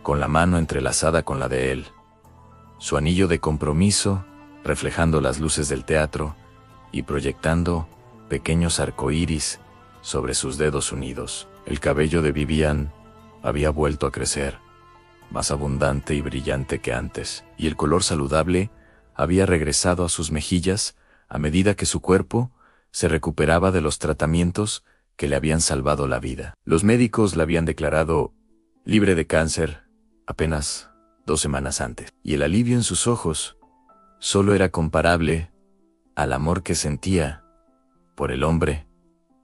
con la mano entrelazada con la de él, su anillo de compromiso reflejando las luces del teatro y proyectando pequeños arcoíris sobre sus dedos unidos. El cabello de Vivian había vuelto a crecer, más abundante y brillante que antes, y el color saludable había regresado a sus mejillas a medida que su cuerpo se recuperaba de los tratamientos que le habían salvado la vida. Los médicos la habían declarado libre de cáncer apenas 2 semanas antes, y el alivio en sus ojos solo era comparable al amor que sentía por el hombre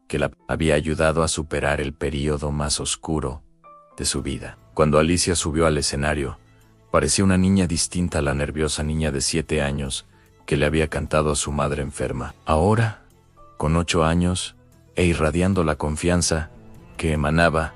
que la había ayudado a superar el período más oscuro de su vida. Cuando Alicia subió al escenario, parecía una niña distinta a la nerviosa niña de 7 años que le había cantado a su madre enferma. Ahora, con 8 años, e irradiando la confianza que emanaba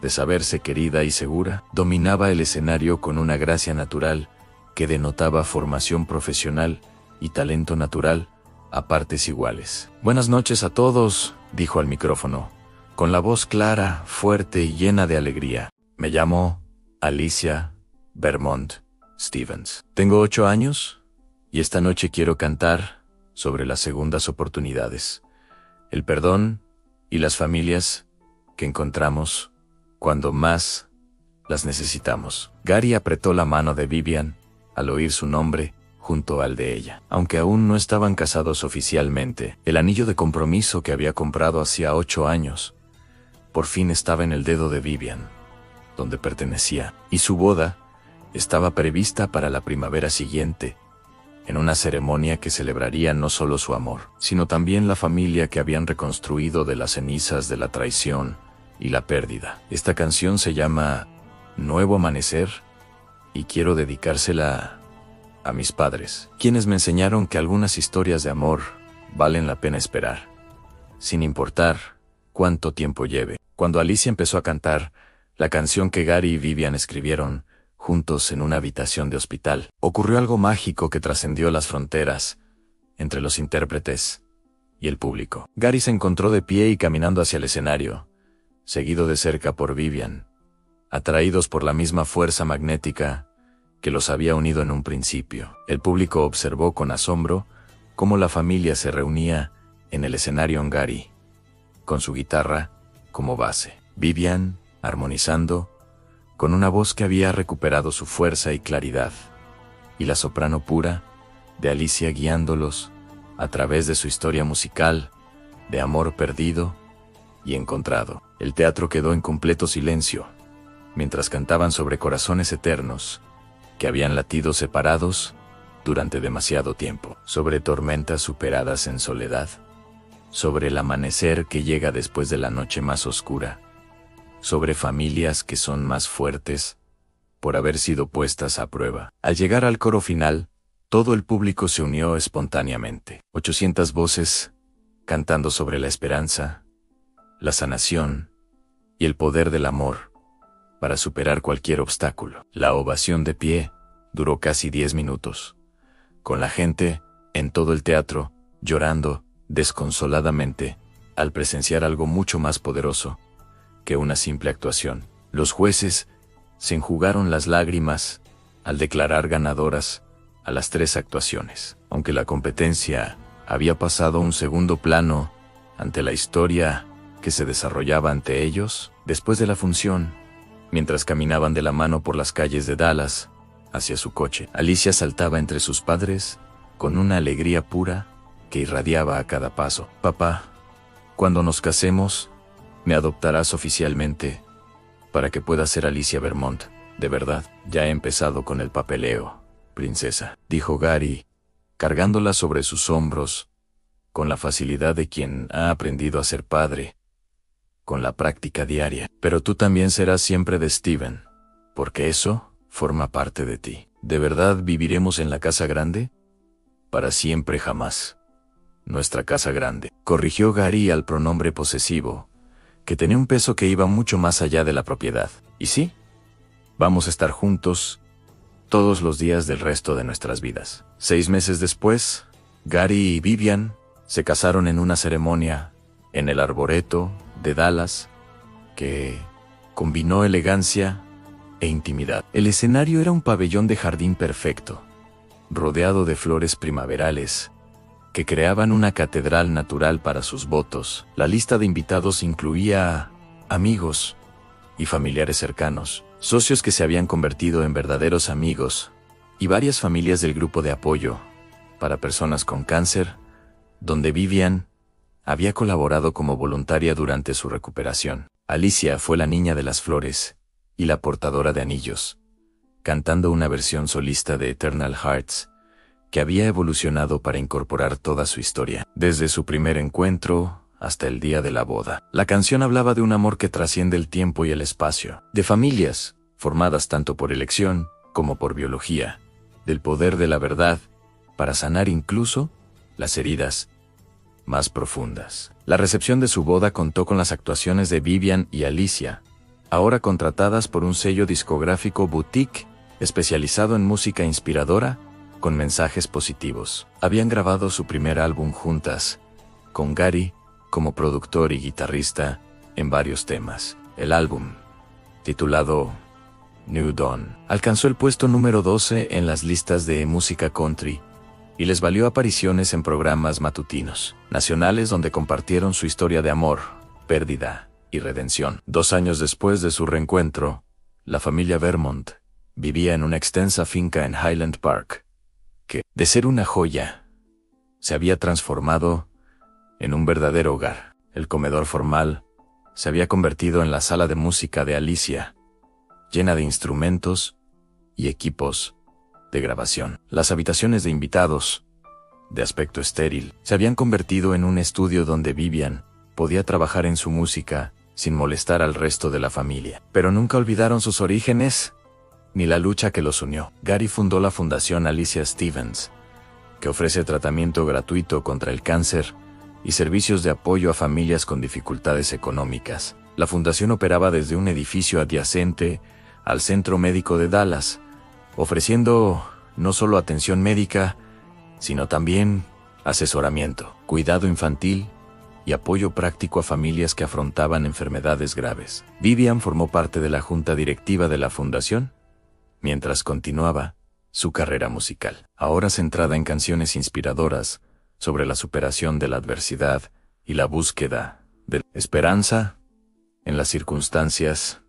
de saberse querida y segura, dominaba el escenario con una gracia natural que denotaba formación profesional y talento natural a partes iguales. Buenas noches a todos, dijo al micrófono, con la voz clara, fuerte y llena de alegría. Me llamo Alicia Vermont Stevens. Tengo 8 años y esta noche quiero cantar sobre las segundas oportunidades, el perdón y las familias que encontramos cuando más las necesitamos. Gary apretó la mano de Vivian al oír su nombre junto al de ella. Aunque aún no estaban casados oficialmente, el anillo de compromiso que había comprado hacía 8 años por fin estaba en el dedo de Vivian, donde pertenecía, y su boda estaba prevista para la primavera siguiente, en una ceremonia que celebraría no solo su amor, sino también la familia que habían reconstruido de las cenizas de la traición y la pérdida. Esta canción se llama Nuevo Amanecer y quiero dedicársela a mis padres, quienes me enseñaron que algunas historias de amor valen la pena esperar, sin importar cuánto tiempo lleve. Cuando Alicia empezó a cantar la canción que Gary y Vivian escribieron juntos en una habitación de hospital, ocurrió algo mágico que trascendió las fronteras entre los intérpretes y el público. Gary se encontró de pie y caminando hacia el escenario, seguido de cerca por Vivian, atraídos por la misma fuerza magnética que los había unido en un principio. El público observó con asombro cómo la familia se reunía en el escenario en Gary, con su guitarra como base. Vivian, armonizando, con una voz que había recuperado su fuerza y claridad, y la soprano pura de Alicia guiándolos a través de su historia musical de amor perdido y encontrado. El teatro quedó en completo silencio, mientras cantaban sobre corazones eternos que habían latido separados durante demasiado tiempo, sobre tormentas superadas en soledad, sobre el amanecer que llega después de la noche más oscura, sobre familias que son más fuertes por haber sido puestas a prueba. Al llegar al coro final, todo el público se unió espontáneamente. 800 voces cantando sobre la esperanza, la sanación y el poder del amor para superar cualquier obstáculo. La ovación de pie duró casi 10 minutos, con la gente en todo el teatro llorando desconsoladamente al presenciar algo mucho más poderoso que una simple actuación. Los jueces se enjugaron las lágrimas al declarar ganadoras a las 3 actuaciones. Aunque la competencia había pasado a un segundo plano ante la historia que se desarrollaba ante ellos, después de la función, mientras caminaban de la mano por las calles de Dallas hacia su coche, Alicia saltaba entre sus padres con una alegría pura que irradiaba a cada paso. Papá, cuando nos casemos, me adoptarás oficialmente para que pueda ser Alicia Vermont, de verdad. Ya he empezado con el papeleo, princesa, dijo Gary, cargándola sobre sus hombros, con la facilidad de quien ha aprendido a ser padre, con la práctica diaria. Pero tú también serás siempre de Steven, porque eso forma parte de ti. ¿De verdad viviremos en la casa grande? Para siempre jamás. Nuestra casa grande, corrigió Gary al pronombre posesivo, que tenía un peso que iba mucho más allá de la propiedad. Y sí, vamos a estar juntos todos los días del resto de nuestras vidas. 6 meses después, Gary y Vivian se casaron en una ceremonia en el arboreto de Dallas que combinó elegancia e intimidad. El escenario era un pabellón de jardín perfecto, rodeado de flores primaverales que creaban una catedral natural para sus votos. La lista de invitados incluía amigos y familiares cercanos, socios que se habían convertido en verdaderos amigos, y varias familias del grupo de apoyo para personas con cáncer, donde Vivian había colaborado como voluntaria durante su recuperación. Alicia fue la niña de las flores y la portadora de anillos, cantando una versión solista de Eternal Hearts, que había evolucionado para incorporar toda su historia, desde su primer encuentro hasta el día de la boda. La canción hablaba de un amor que trasciende el tiempo y el espacio, de familias formadas tanto por elección como por biología, del poder de la verdad para sanar incluso las heridas más profundas. La recepción de su boda contó con las actuaciones de Vivian y Alicia, ahora contratadas por un sello discográfico boutique especializado en música inspiradora con mensajes positivos. Habían grabado su primer álbum juntas, con Gary como productor y guitarrista en varios temas. El álbum, titulado New Dawn, alcanzó el puesto número 12 en las listas de música country y les valió apariciones en programas matutinos nacionales donde compartieron su historia de amor, pérdida y redención. 2 años después de su reencuentro, la familia Vermont vivía en una extensa finca en Highland Park, que, de ser una joya, se había transformado en un verdadero hogar. El comedor formal se había convertido en la sala de música de Alicia, llena de instrumentos y equipos de grabación. Las habitaciones de invitados, de aspecto estéril, se habían convertido en un estudio donde Vivian podía trabajar en su música sin molestar al resto de la familia. Pero nunca olvidaron sus orígenes ni la lucha que los unió. Gary fundó la Fundación Alicia Stevens, que ofrece tratamiento gratuito contra el cáncer y servicios de apoyo a familias con dificultades económicas. La fundación operaba desde un edificio adyacente al Centro Médico de Dallas, ofreciendo no solo atención médica, sino también asesoramiento, cuidado infantil y apoyo práctico a familias que afrontaban enfermedades graves. Vivian formó parte de la junta directiva de la fundación, mientras continuaba su carrera musical, ahora centrada en canciones inspiradoras sobre la superación de la adversidad y la búsqueda de esperanza en las circunstancias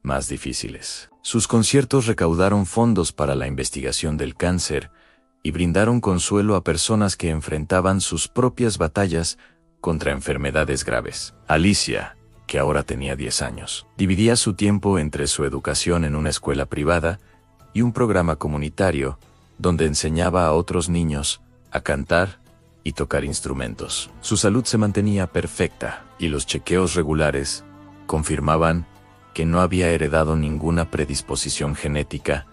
más difíciles. Sus conciertos recaudaron fondos para la investigación del cáncer y brindaron consuelo a personas que enfrentaban sus propias batallas contra enfermedades graves. Alicia, que ahora tenía 10 años, dividía su tiempo entre su educación en una escuela privada y un programa comunitario donde enseñaba a otros niños a cantar y tocar instrumentos. Su salud se mantenía perfecta y los chequeos regulares confirmaban que no había heredado ninguna predisposición genética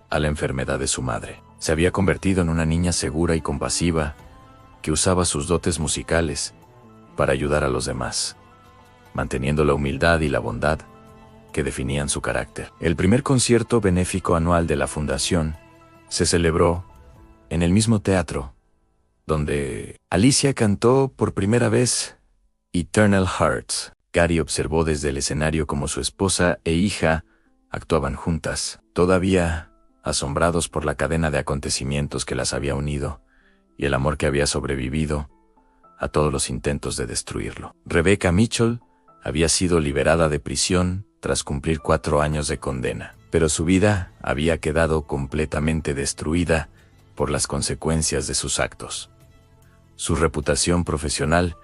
a la enfermedad de su madre. Se había convertido en una niña segura y compasiva que usaba sus dotes musicales para ayudar a los demás, manteniendo la humildad y la bondad que definían su carácter. El primer concierto benéfico anual de la fundación se celebró en el mismo teatro donde Alicia cantó por primera vez Eternal Hearts. Gary observó desde el escenario cómo su esposa e hija actuaban juntas, todavía asombrados por la cadena de acontecimientos que las había unido y el amor que había sobrevivido a todos los intentos de destruirlo. Rebecca Mitchell había sido liberada de prisión tras cumplir 4 años de condena, pero su vida había quedado completamente destruida por las consecuencias de sus actos. Su reputación profesional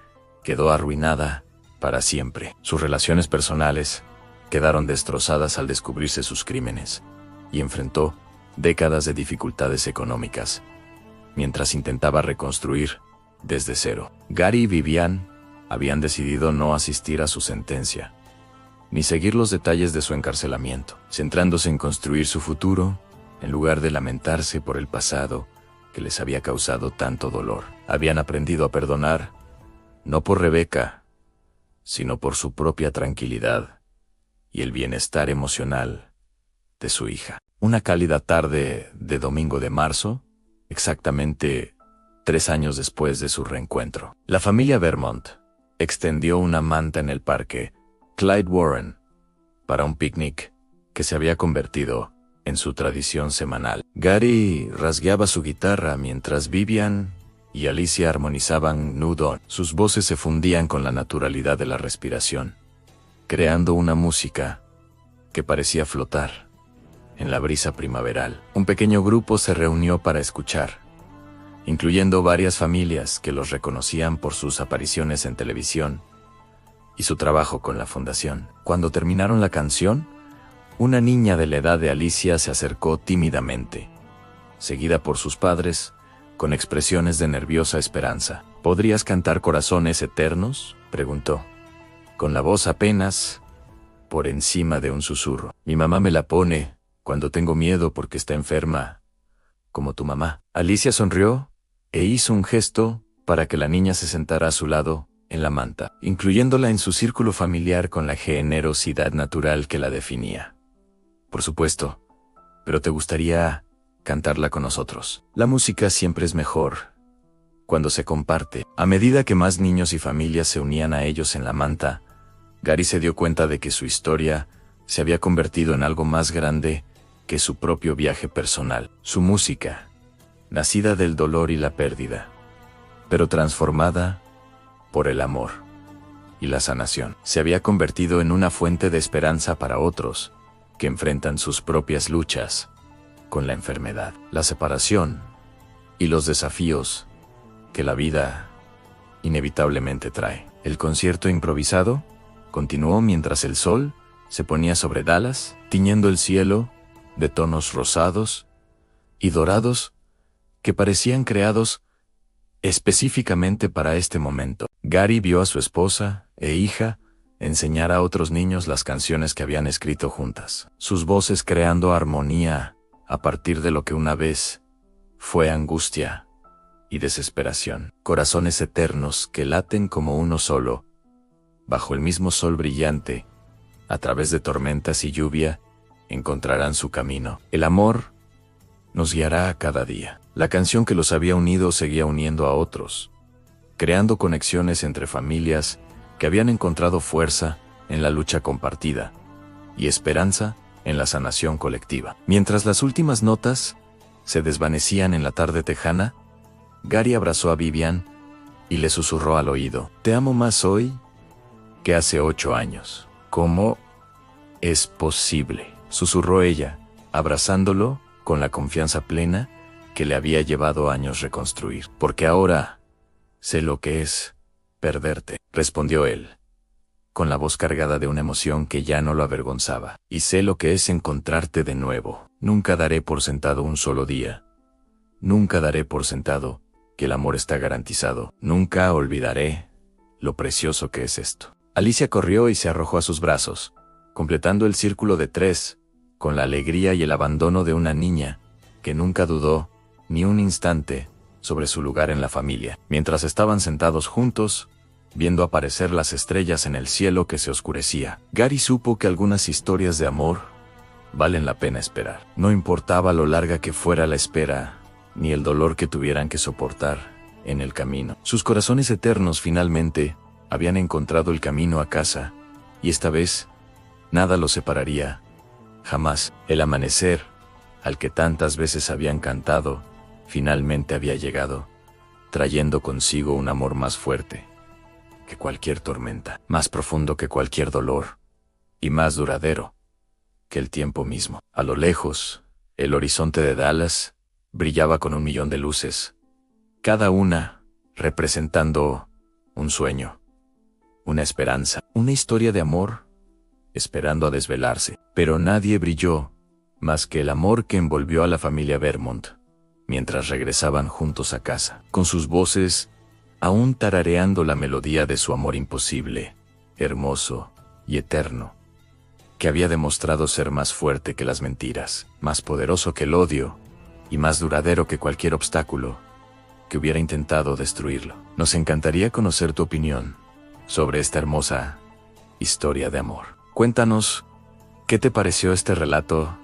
quedó arruinada para siempre. Sus relaciones personales quedaron destrozadas al descubrirse sus crímenes y enfrentó décadas de dificultades económicas mientras intentaba reconstruir desde cero. Gary y Vivian habían decidido no asistir a su sentencia, ni seguir los detalles de su encarcelamiento, centrándose en construir su futuro en lugar de lamentarse por el pasado que les había causado tanto dolor. Habían aprendido a perdonar, no por Rebecca, sino por su propia tranquilidad y el bienestar emocional de su hija. Una cálida tarde de domingo de marzo, exactamente 3 años después de su reencuentro, la familia Vermont extendió una manta en el parque Clyde Warren para un picnic que se había convertido en su tradición semanal. Gary rasgueaba su guitarra mientras Vivian y Alicia armonizaban New Dawn. Sus voces se fundían con la naturalidad de la respiración, creando una música que parecía flotar en la brisa primaveral. Un pequeño grupo se reunió para escuchar, incluyendo varias familias que los reconocían por sus apariciones en televisión y su trabajo con la fundación. Cuando terminaron la canción, una niña de la edad de Alicia se acercó tímidamente, seguida por sus padres, con expresiones de nerviosa esperanza. ¿Podrías cantar Corazones Eternos?, preguntó, con la voz apenas por encima de un susurro. Mi mamá me la pone cuando tengo miedo porque está enferma, como tu mamá. Alicia sonrió e hizo un gesto para que la niña se sentara a su lado en la manta, incluyéndola en su círculo familiar con la generosidad natural que la definía. Por supuesto, pero te gustaría cantarla con nosotros. La música siempre es mejor cuando se comparte. A medida que más niños y familias se unían a ellos en la manta, Gary se dio cuenta de que su historia se había convertido en algo más grande que su propio viaje personal. Su música, nacida del dolor y la pérdida, pero transformada por el amor y la sanación, se había convertido en una fuente de esperanza para otros que enfrentan sus propias luchas con la enfermedad, la separación y los desafíos que la vida inevitablemente trae. El concierto improvisado continuó mientras el sol se ponía sobre Dallas, tiñendo el cielo de tonos rosados y dorados que parecían creados específicamente para este momento. Gary vio a su esposa e hija enseñar a otros niños las canciones que habían escrito juntas, sus voces creando armonía a partir de lo que una vez fue angustia y desesperación. Corazones eternos que laten como uno solo, bajo el mismo sol brillante, a través de tormentas y lluvia, encontrarán su camino. El amor nos guiará a cada día. La canción que los había unido seguía uniendo a otros, creando conexiones entre familias que habían encontrado fuerza en la lucha compartida y esperanza en la sanación colectiva. Mientras las últimas notas se desvanecían en la tarde tejana, Gary abrazó a Vivian y le susurró al oído: «Te amo más hoy que hace 8 años». «¿Cómo es posible?», susurró ella, abrazándolo con la confianza plena que le había llevado años reconstruir. «Porque ahora sé lo que es perderte», respondió él, con la voz cargada de una emoción que ya no lo avergonzaba. «Y sé lo que es encontrarte de nuevo. Nunca daré por sentado un solo día. Nunca daré por sentado que el amor está garantizado. Nunca olvidaré lo precioso que es esto». Alicia corrió y se arrojó a sus brazos, completando el círculo de 3, con la alegría y el abandono de una niña que nunca dudó ni un instante sobre su lugar en la familia. Mientras estaban sentados juntos, viendo aparecer las estrellas en el cielo que se oscurecía, Gary supo que algunas historias de amor valen la pena esperar. No importaba lo larga que fuera la espera, ni el dolor que tuvieran que soportar en el camino. Sus corazones eternos finalmente habían encontrado el camino a casa, y esta vez nada los separaría, jamás. El amanecer, al que tantas veces habían cantado, finalmente había llegado, trayendo consigo un amor más fuerte que cualquier tormenta, más profundo que cualquier dolor, y más duradero que el tiempo mismo. A lo lejos, el horizonte de Dallas brillaba con 1.000.000 de luces, cada una representando un sueño, una esperanza, una historia de amor esperando a desvelarse. Pero nadie brilló más que el amor que envolvió a la familia Vermont mientras regresaban juntos a casa, con sus voces aún tarareando la melodía de su amor imposible, hermoso y eterno, que había demostrado ser más fuerte que las mentiras, más poderoso que el odio y más duradero que cualquier obstáculo que hubiera intentado destruirlo. Nos encantaría conocer tu opinión sobre esta hermosa historia de amor. Cuéntanos, ¿qué te pareció este relato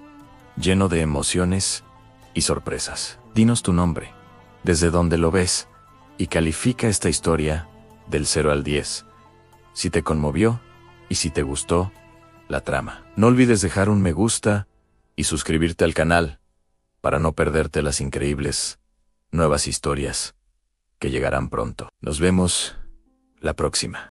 lleno de emociones y sorpresas? Dinos tu nombre, desde dónde lo ves, y califica esta historia del 0 al 10, si te conmovió y si te gustó la trama. No olvides dejar un me gusta y suscribirte al canal para no perderte las increíbles nuevas historias que llegarán pronto. Nos vemos la próxima.